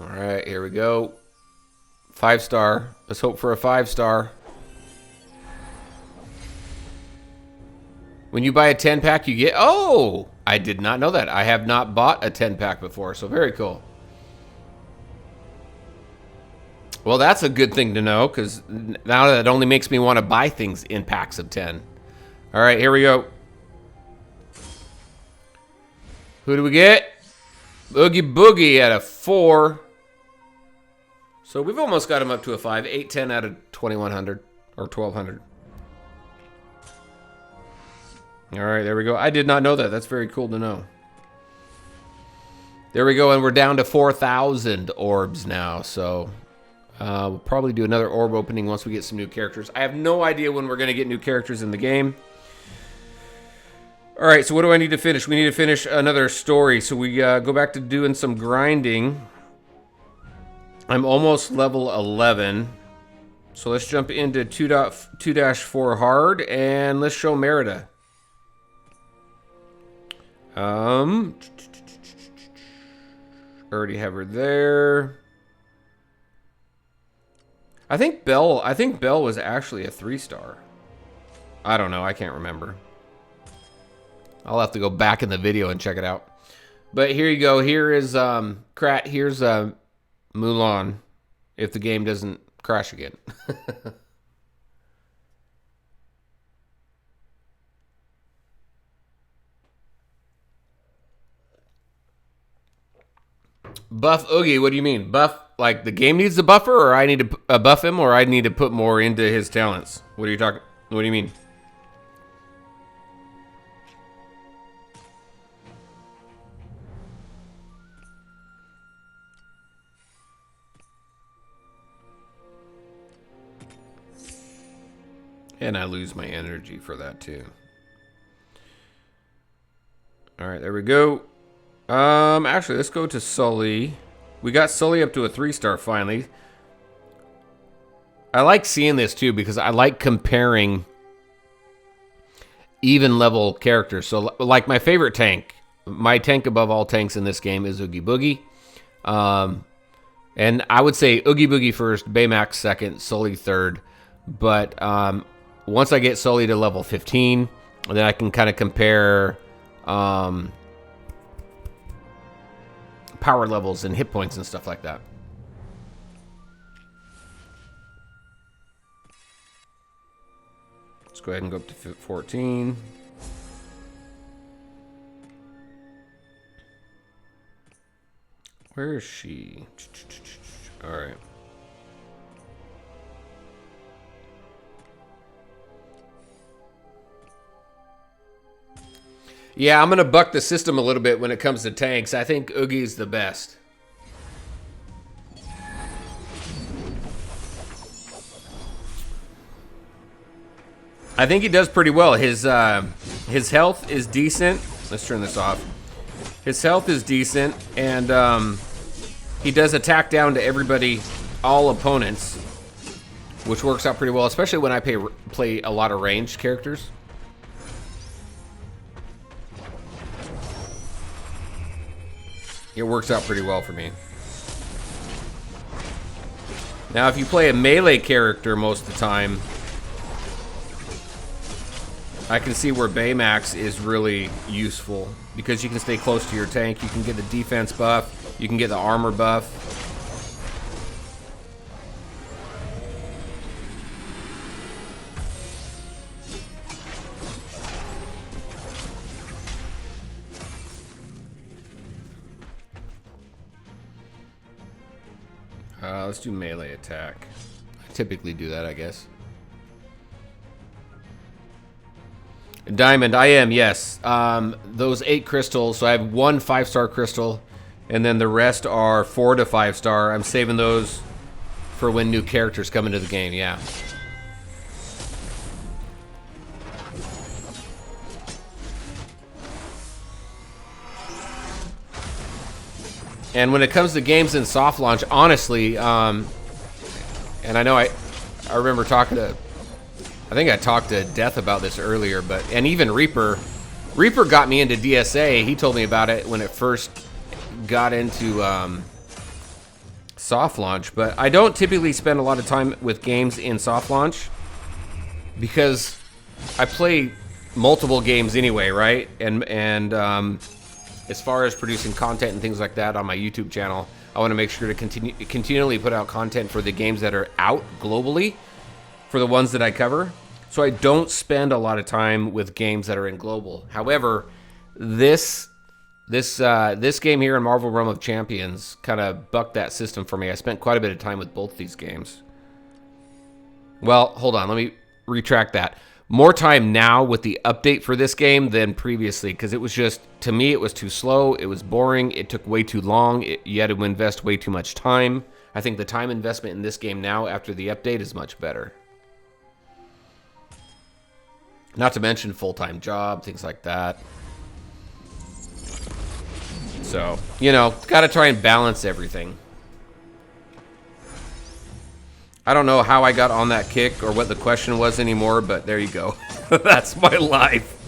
All right, here we go. 5-star. Let's hope for a 5-star. When you buy a 10-pack, you get... Oh! I did not know that. I have not bought a 10-pack before, so very cool. Well, that's a good thing to know, because now that only makes me want to buy things in packs of 10. All right, here we go. Who do we get? Oogie Boogie at a 4. So we've almost got him up to a 5. 810 out of 2100 or 1200. All right, there we go. I did not know that. That's very cool to know. There we go, and we're down to 4,000 orbs now. So we'll probably do another orb opening once we get some new characters. I have no idea when we're going to get new characters in the game. All right, so what do I need to finish? We need to finish another story. So we go back to doing some grinding. I'm almost level 11. So let's jump into 2.2-4 hard and let's show Merida. Already have her there. I think Belle was actually a 3-star. I don't know, I can't remember. I'll have to go back in the video and check it out. But here you go. Here is here's Mulan, if the game doesn't crash again. Buff Oogie, what do you mean? Buff, like the game needs a buffer, or I need to buff him, or I need to put more into his talents? What are you talking? What do you mean? And I lose my energy for that too. All right, there we go. Actually, let's go to Sully. We got Sully up to a 3-star finally. I like seeing this too because I like comparing even level characters. So, like my favorite tank, my tank above all tanks in this game is Oogie Boogie. And I would say Oogie Boogie first, Baymax second, Sully third. But once I get Sully to level 15, then I can kind of compare power levels and hit points and stuff like that. Let's go ahead and go up to 14. Where is she? All right. Yeah, I'm going to buck the system a little bit when it comes to tanks. I think Oogie's the best. I think he does pretty well. His health is decent. Let's turn this off. His health is decent, and he does attack down to everybody, all opponents, which works out pretty well, especially when I play a lot of ranged characters. It works out pretty well for me. Now, if you play a melee character most of the time, I can see where Baymax is really useful because you can stay close to your tank. You can get the defense buff. You can get the armor buff. Let's do melee attack. I typically do that, I guess. Diamond, I am, yes. Those 8 crystals, so I have 1 5-star crystal, and then the rest are 4 to 5-star. I'm saving those for when new characters come into the game, yeah. And when it comes to games in soft launch, honestly, and I know I remember talking to, I think I talked to Death about this earlier, but, and even Reaper got me into DSA. He told me about it when it first got into soft launch, but I don't typically spend a lot of time with games in soft launch because I play multiple games anyway, right? And as far as producing content and things like that on my YouTube channel, I want to make sure to continually put out content for the games that are out globally, for the ones that I cover. So I don't spend a lot of time with games that are in global. However, this game here in Marvel Realm of Champions kind of bucked that system for me. I spent quite a bit of time with both these games. Well, hold on, let me retract that. More time now with the update for this game than previously, because it was just, to me, it was too slow, it was boring, it took way too long, you had to invest way too much time. I think the time investment in this game now after the update is much better. Not to mention full-time job, things like that. So, you know, got to try and balance everything. I don't know how I got on that kick or what the question was anymore, but there you go. That's my life.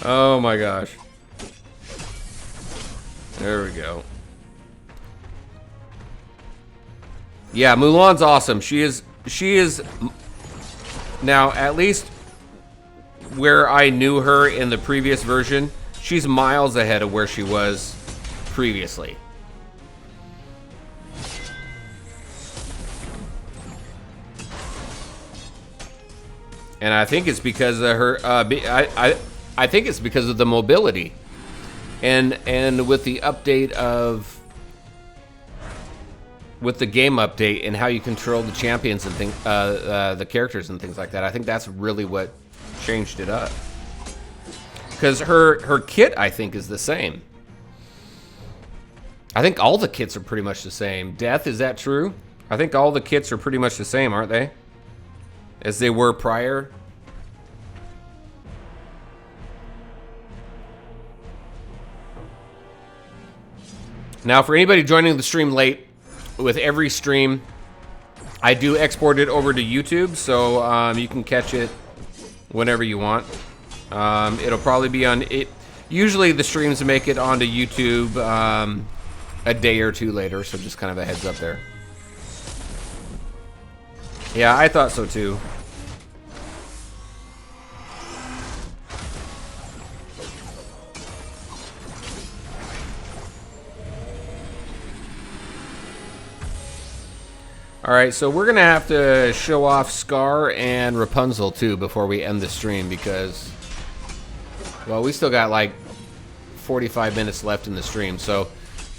Oh my gosh. There we go. Yeah, Mulan's awesome. She is now, at least where I knew her in the previous version, she's miles ahead of where she was previously. And I think it's because of her. I think it's because of the mobility, and with the update of the game update and how you control the champions and things, the characters and things like that. I think that's really what changed it up. Because her kit, I think, is the same. I think all the kits are pretty much the same. Death, is that true? I think all the kits are pretty much the same, aren't they? As they were prior. Now, for anybody joining the stream late, with every stream, I do export it over to YouTube, so you can catch it whenever you want. It'll probably be on it. Usually the streams make it onto YouTube a day or two later, so just kind of a heads up there. Yeah, I thought so too. Alright, so we're going to have to show off Scar and Rapunzel too before we end the stream because, well, we still got like 45 minutes left in the stream. So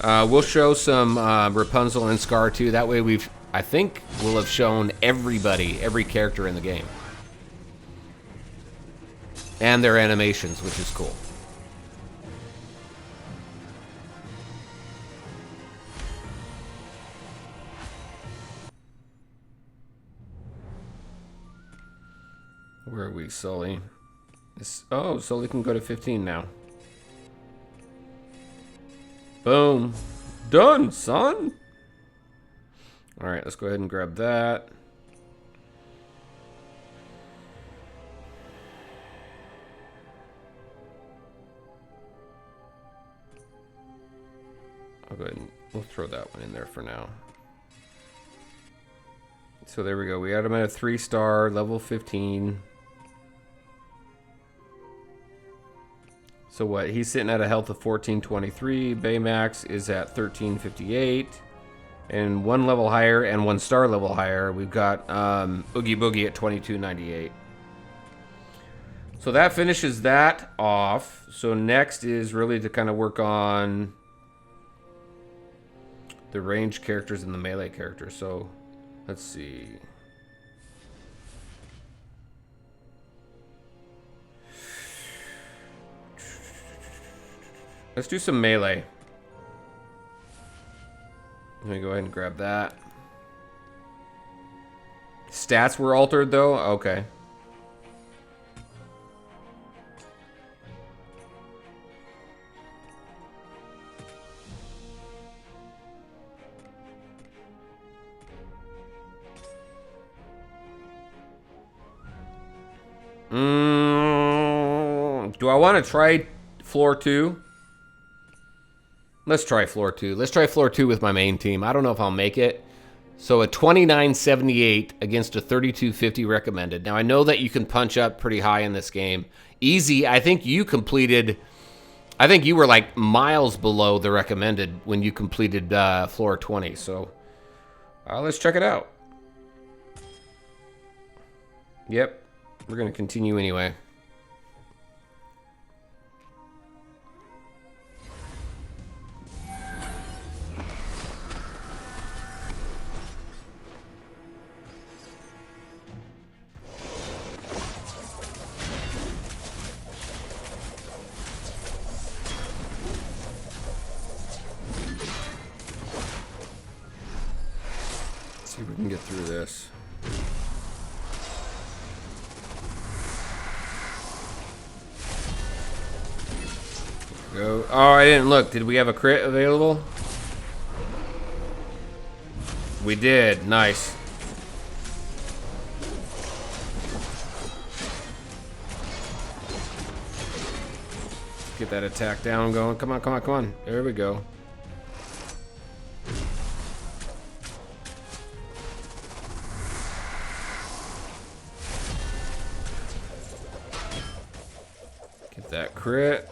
we'll show some Rapunzel and Scar too. That way I think we'll have shown everybody, every character in the game. And their animations, which is cool. Where are we, Sully? Oh, Sully can go to 15 now. Boom. Done, son. All right, let's go ahead and grab that. I'll go ahead and we'll throw that one in there for now. So there we go. We had him at a 3-star, level 15. So what? He's sitting at a health of 1423. Baymax is at 1358. And one level higher and 1-star level higher, we've got Oogie Boogie at 2298. So that finishes that off. So next is really to kind of work on the ranged characters and the melee characters. So let's see. Let's do some melee. Let me go ahead and grab that. Stats were altered though? Okay. Do I want to try floor 2? Let's try floor 2. Let's try floor 2 with my main team. I don't know if I'll make it. So a 2978 against a 3250 recommended. Now I know that you can punch up pretty high in this game. Easy, I think you completed... I think you were like miles below the recommended when you completed floor 20. So let's check it out. Yep. We're going to continue anyway. Let's see if we can get through this. Go. Oh, I didn't look. Did we have a crit available? We did. Nice. Get that attack down going. Come on, come on, come on. There we go. Get that crit.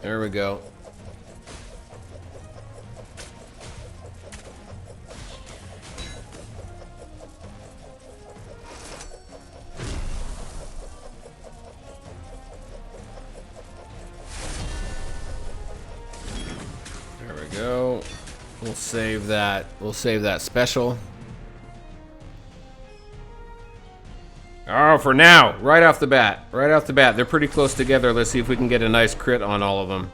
There we go. There we go. We'll save that. We'll save that special. Oh, for now, right off the bat. Right off the bat. They're pretty close together. Let's see if we can get a nice crit on all of them.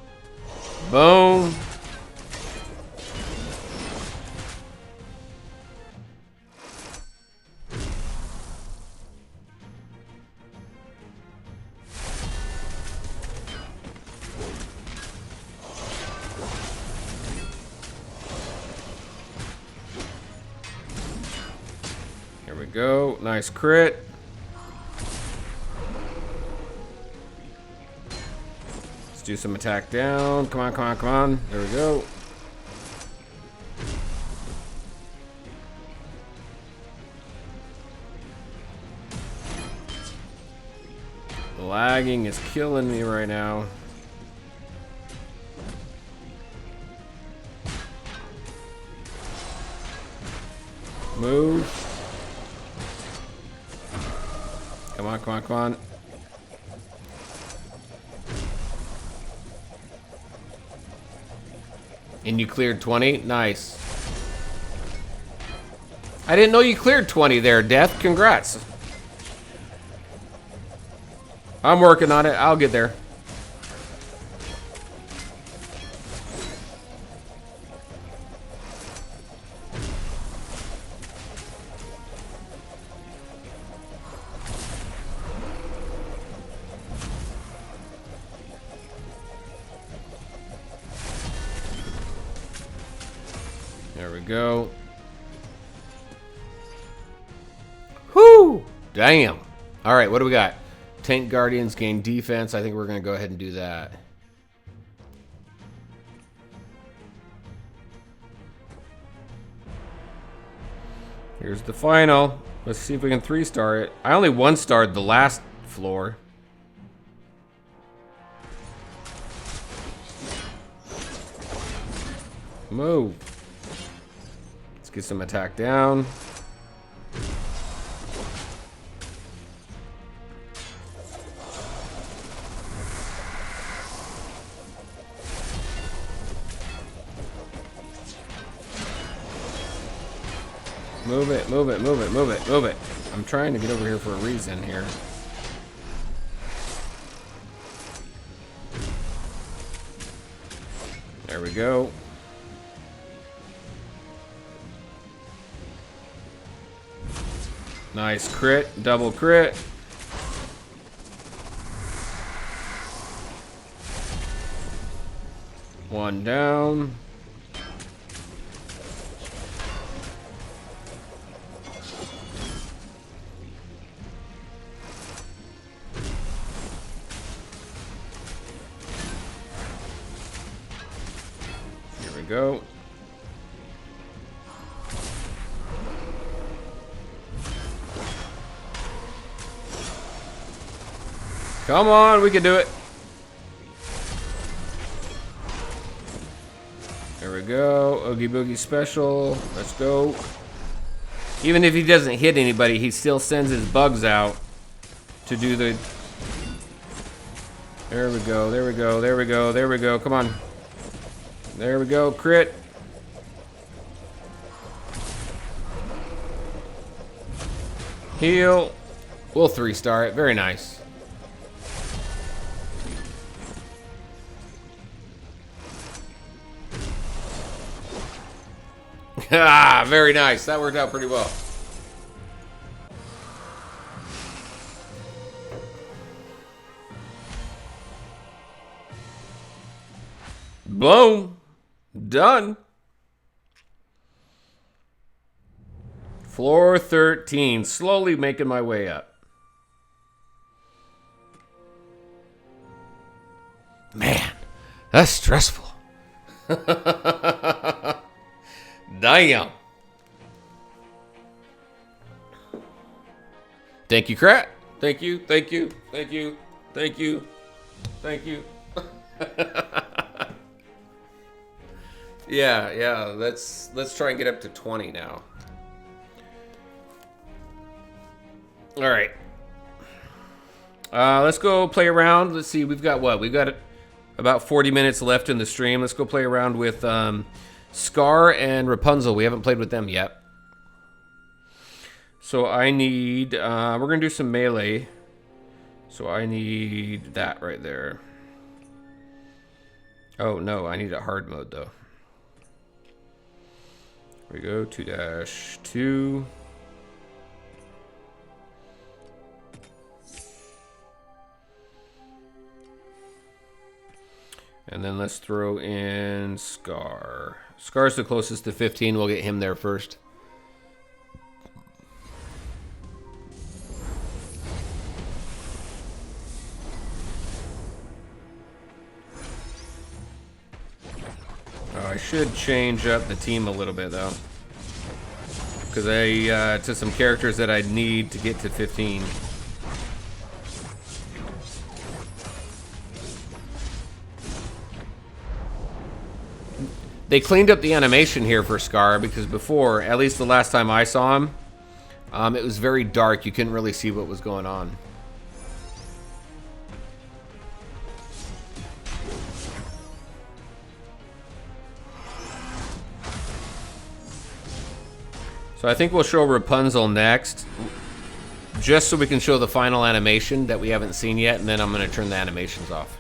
Boom. Here we go. Nice crit. Do some attack down. Come on, come on, come on. There we go. Lagging is killing me right now. Move. Come on, come on, come on. And you cleared 20? Nice. I didn't know you cleared 20 there, Death. Congrats. I'm working on it. I'll get there. There we go. Whoo! Damn. All right, what do we got? Tank Guardians gain defense. I think we're going to go ahead and do that. Here's the final. Let's see if we can 3-star it. I only 1-starred the last floor. Move. Let's get some attack down. Move it, move it, move it, move it, move it. I'm trying to get over here for a reason here. There we go. Nice crit, double crit. One down. Here we go. Come on, we can do it. There we go. Oogie Boogie special. Let's go. Even if he doesn't hit anybody, he still sends his bugs out to do the... There we go, there we go, there we go, there we go. Come on. There we go, crit. Heal. We'll 3-star it. Very nice. Ah, very nice. That worked out pretty well. Boom. Done. Floor 13. Slowly making my way up. Man, that's stressful. Damn. Thank you, Krat. Thank you, thank you, thank you, thank you, thank you. Yeah, let's try and get up to 20 now. All right. Let's go play around. Let's see, we've got what? We've got about 40 minutes left in the stream. Let's go play around with Scar and Rapunzel. We haven't played with them yet. So I need, we're going to do some melee. So I need that right there. Oh, no, I need a hard mode, though. Here we go, 2-2. And then let's throw in Scar. Scar's the closest to 15. We'll get him there first. I should change up the team a little bit, though. Because to some characters that I need to get to 15. They cleaned up the animation here for Scar, because before, at least the last time I saw him, it was very dark. You couldn't really see what was going on. So I think we'll show Rapunzel next, just so we can show the final animation that we haven't seen yet, and then I'm going to turn the animations off.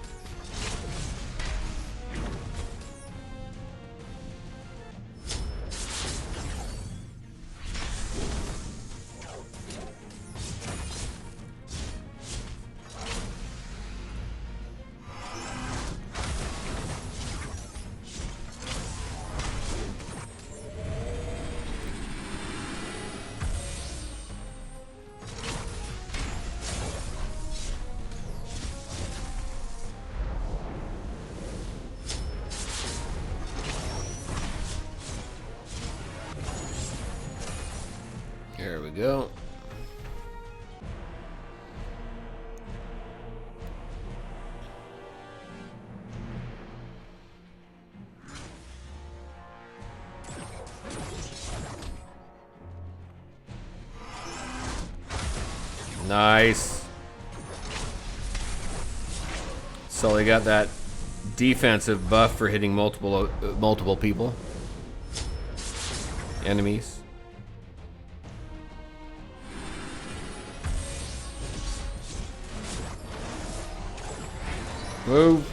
There we go. Nice. Sully got that defensive buff for hitting multiple people. Enemies. Move.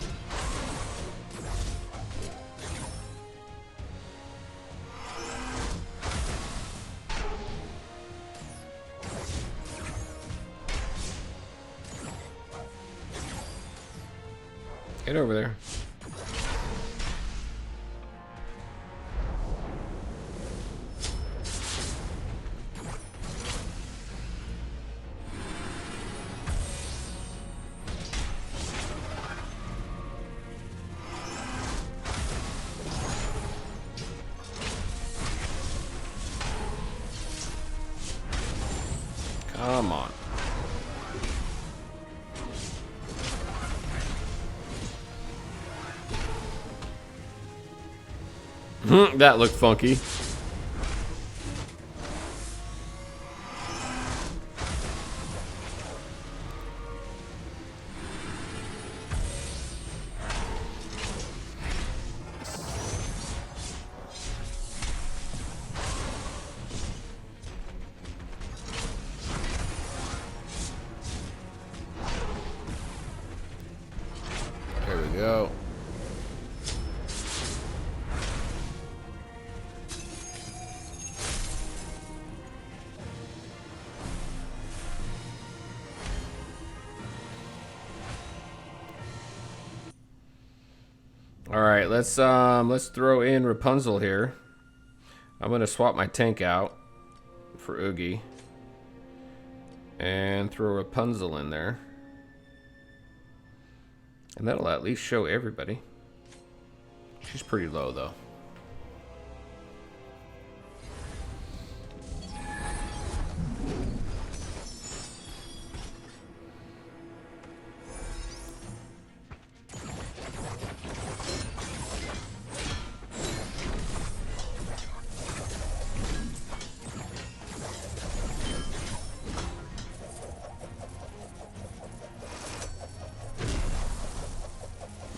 Get over there. Come on. That looked funky. There we go. All right, let's throw in Rapunzel here. I'm gonna swap my tank out for Oogie and throw Rapunzel in there, and that'll at least show everybody. She's pretty low though.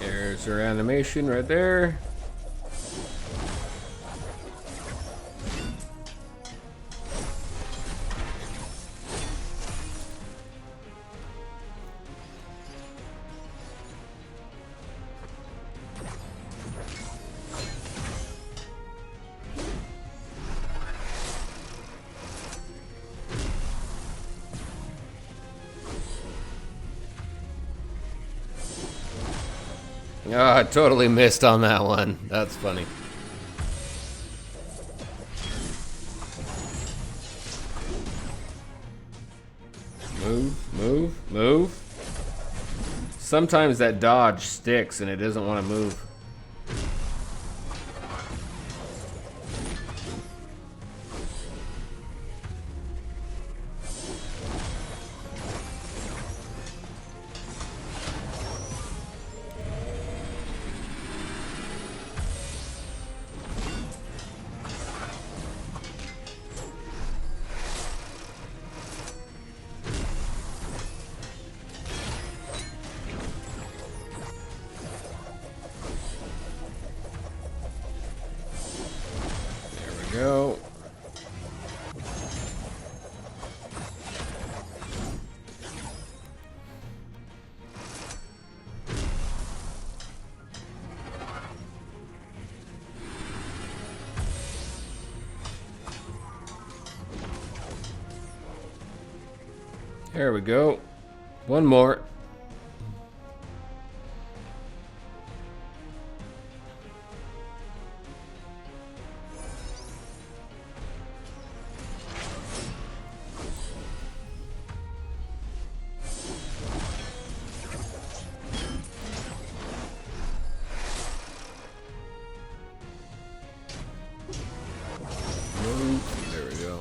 There's her animation right there. Oh, I totally missed on that one. That's funny. Move, move, move. Sometimes that dodge sticks and it doesn't want to move. Go. There we go. One more. There we go.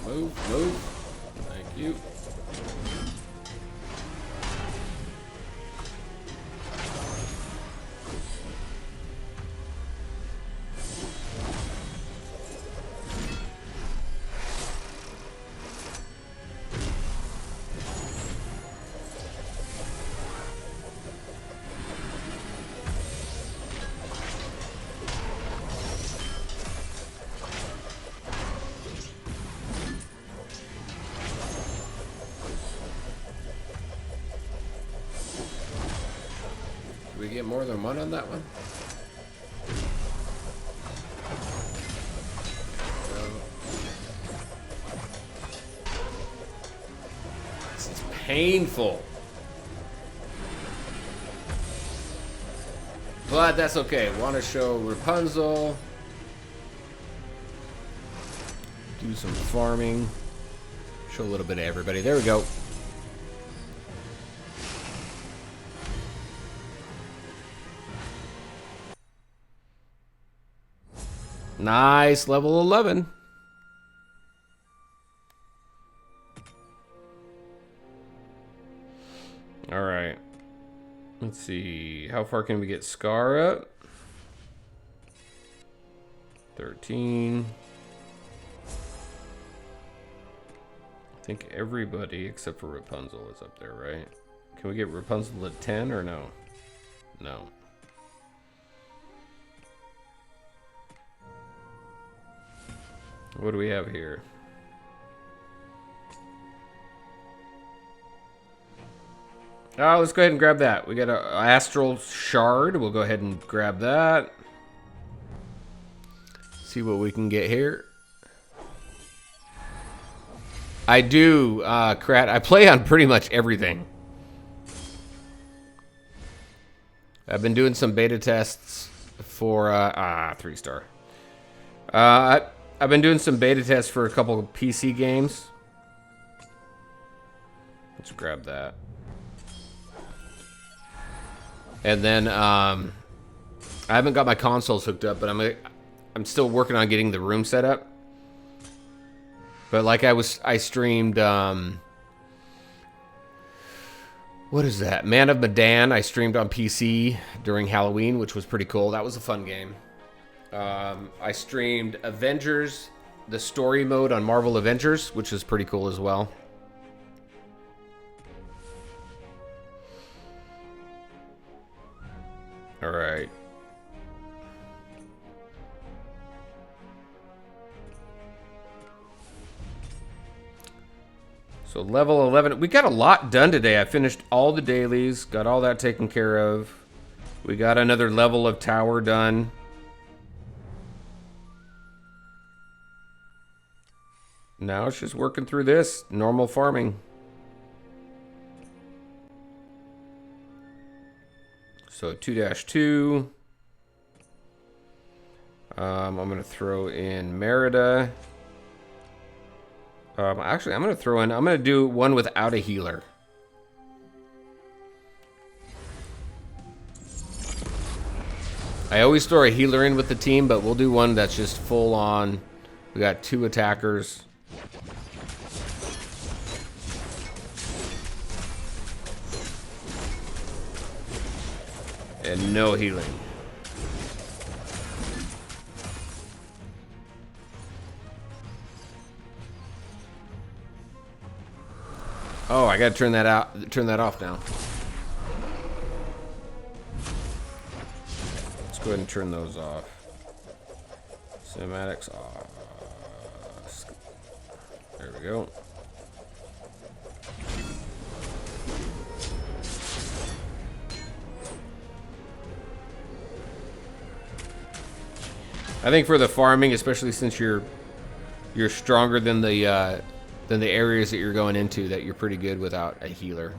Move, move. Thank you. Did we get more than one on that one? This is painful. But that's okay. Want to show Rapunzel. Do some farming. Show a little bit of everybody. There we go. Nice, level 11. All right. Let's see. How far can we get Scar up? 13. I think everybody except for Rapunzel is up there, right? Can we get Rapunzel at 10 or no? No. What do we have here? Oh, let's go ahead and grab that. We got an astral shard. We'll go ahead and grab that. See what we can get here. I do, Krat. I play on pretty much everything. I've been doing some beta tests for 3-star. I've been doing some beta tests for a couple of PC games. Let's grab that. And then I haven't got my consoles hooked up, but I'm still working on getting the room set up. But like I streamed what is that? Man of Medan. I streamed on PC during Halloween, which was pretty cool. That was a fun game. I streamed Avengers, the story mode on Marvel Avengers, which is pretty cool as well. All right. So level 11. We got a lot done today. I finished all the dailies, got all that taken care of. We got another level of tower done. Now it's just working through this normal farming. So 2-2. I'm going to throw in Merida. Actually, I'm going to do one without a healer. I always throw a healer in with the team, but we'll do one that's just full on. We got 2 attackers. And no healing. Oh, I gotta turn that off now. Let's go ahead and turn those off. Cinematics off. There we go. I think for the farming, especially since you're stronger than the areas that you're going into, that you're pretty good without a healer.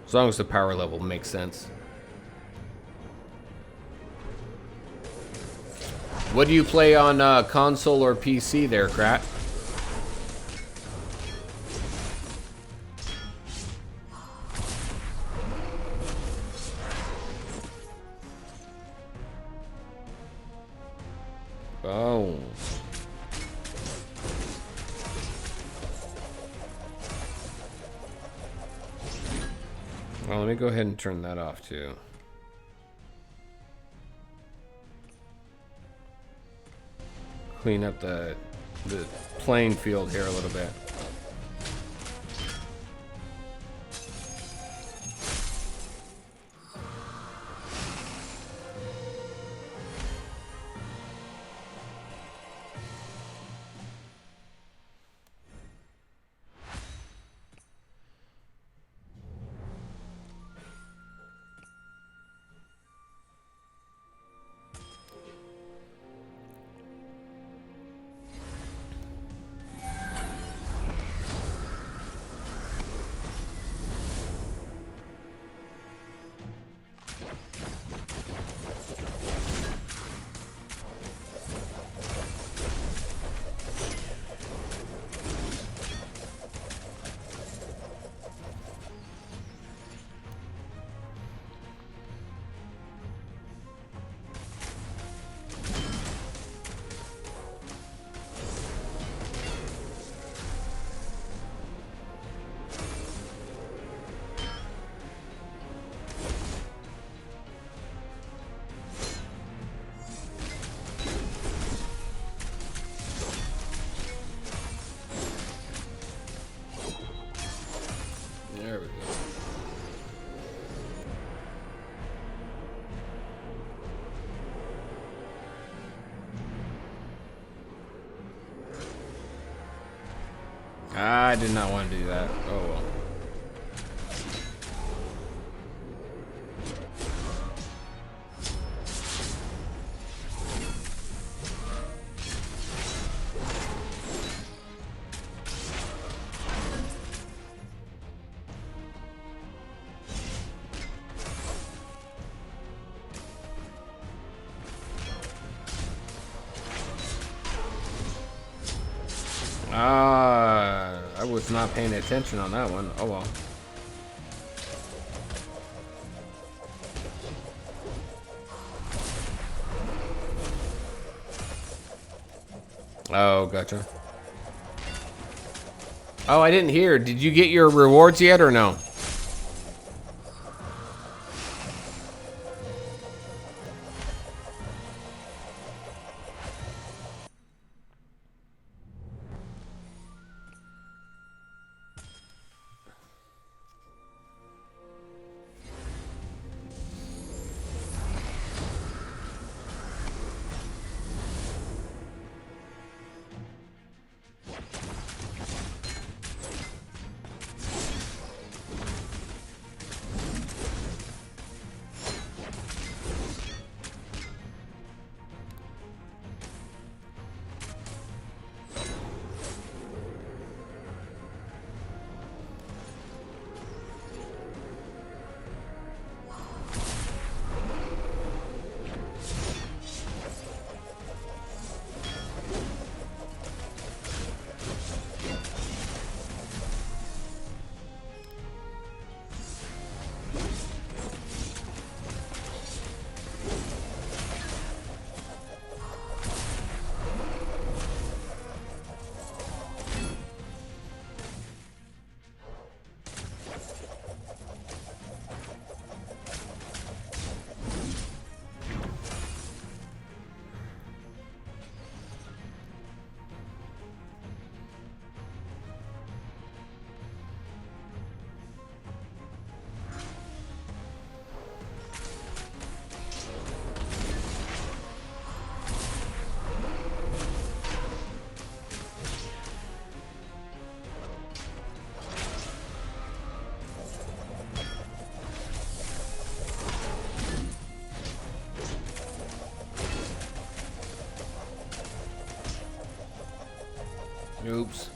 As long as the power level makes sense. What do you play on console or PC there, Krat? Oh. Well, let me go ahead and turn that off too. Clean up the playing field here a little bit. There we go. I did not want to do that. Oh well. I was not paying attention on that one. Oh well. Oh, gotcha. Oh, I didn't hear. Did you get your rewards yet or no? Oops.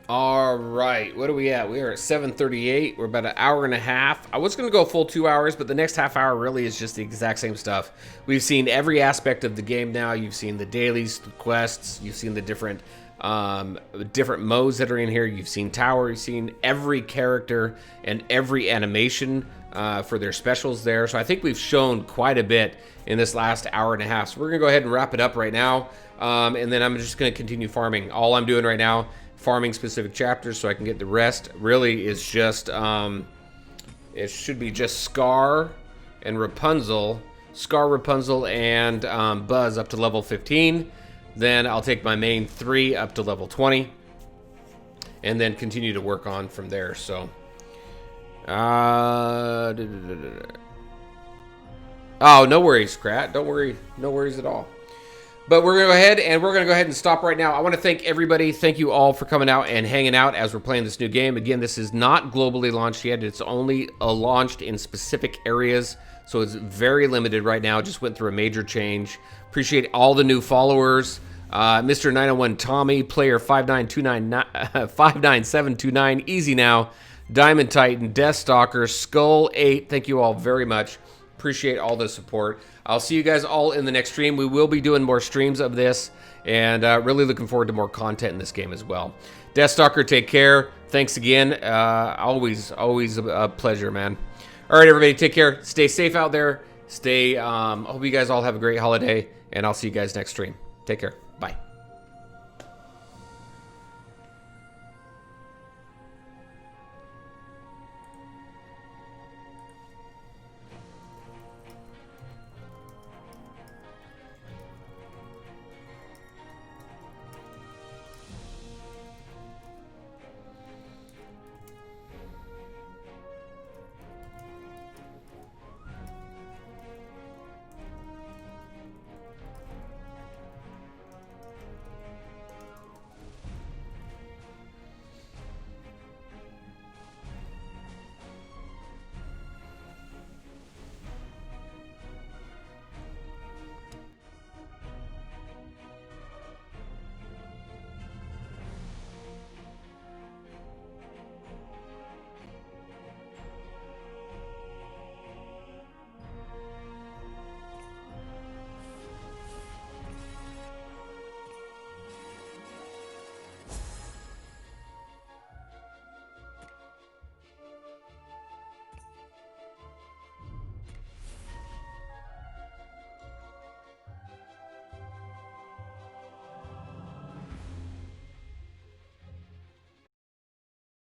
All right, what are we at? We are at 7:38. We're about an hour and a half. I was going to go full 2 hours, but the next half hour really is just the exact same stuff. We've seen every aspect of the game now. You've seen the dailies, the quests. You've seen the different modes that are in here. You've seen Tower. You've seen every character and every animation for their specials there. So I think we've shown quite a bit in this last hour and a half. So we're going to go ahead and wrap it up right now. And then I'm just going to continue farming. All I'm doing right now, farming specific chapters so I can get the rest, really is just, it should be just Scar and Rapunzel. Scar, Rapunzel, and Buzz up to level 15. Then I'll take my main 3 up to level 20. And then continue to work on from there, so. Oh, no worries, Krat. Don't worry. No worries at all. But we're going to go ahead and stop right now. I want to thank everybody. Thank you all for coming out and hanging out as we're playing this new game. Again, this is not globally launched yet. It's only launched in specific areas. So it's very limited right now. Just went through a major change. Appreciate all the new followers. Mr. 901 Tommy, player 59729, easy now. Diamond Titan, Deathstalker, Skull 8. Thank you all very much. Appreciate all the support. I'll see you guys all in the next stream. We will be doing more streams of this, and really looking forward to more content in this game as well. Deathstalker, take care. Thanks again. Always a pleasure, man. All right, everybody, take care. Stay safe out there. Hope you guys all have a great holiday, and I'll see you guys next stream. Take care.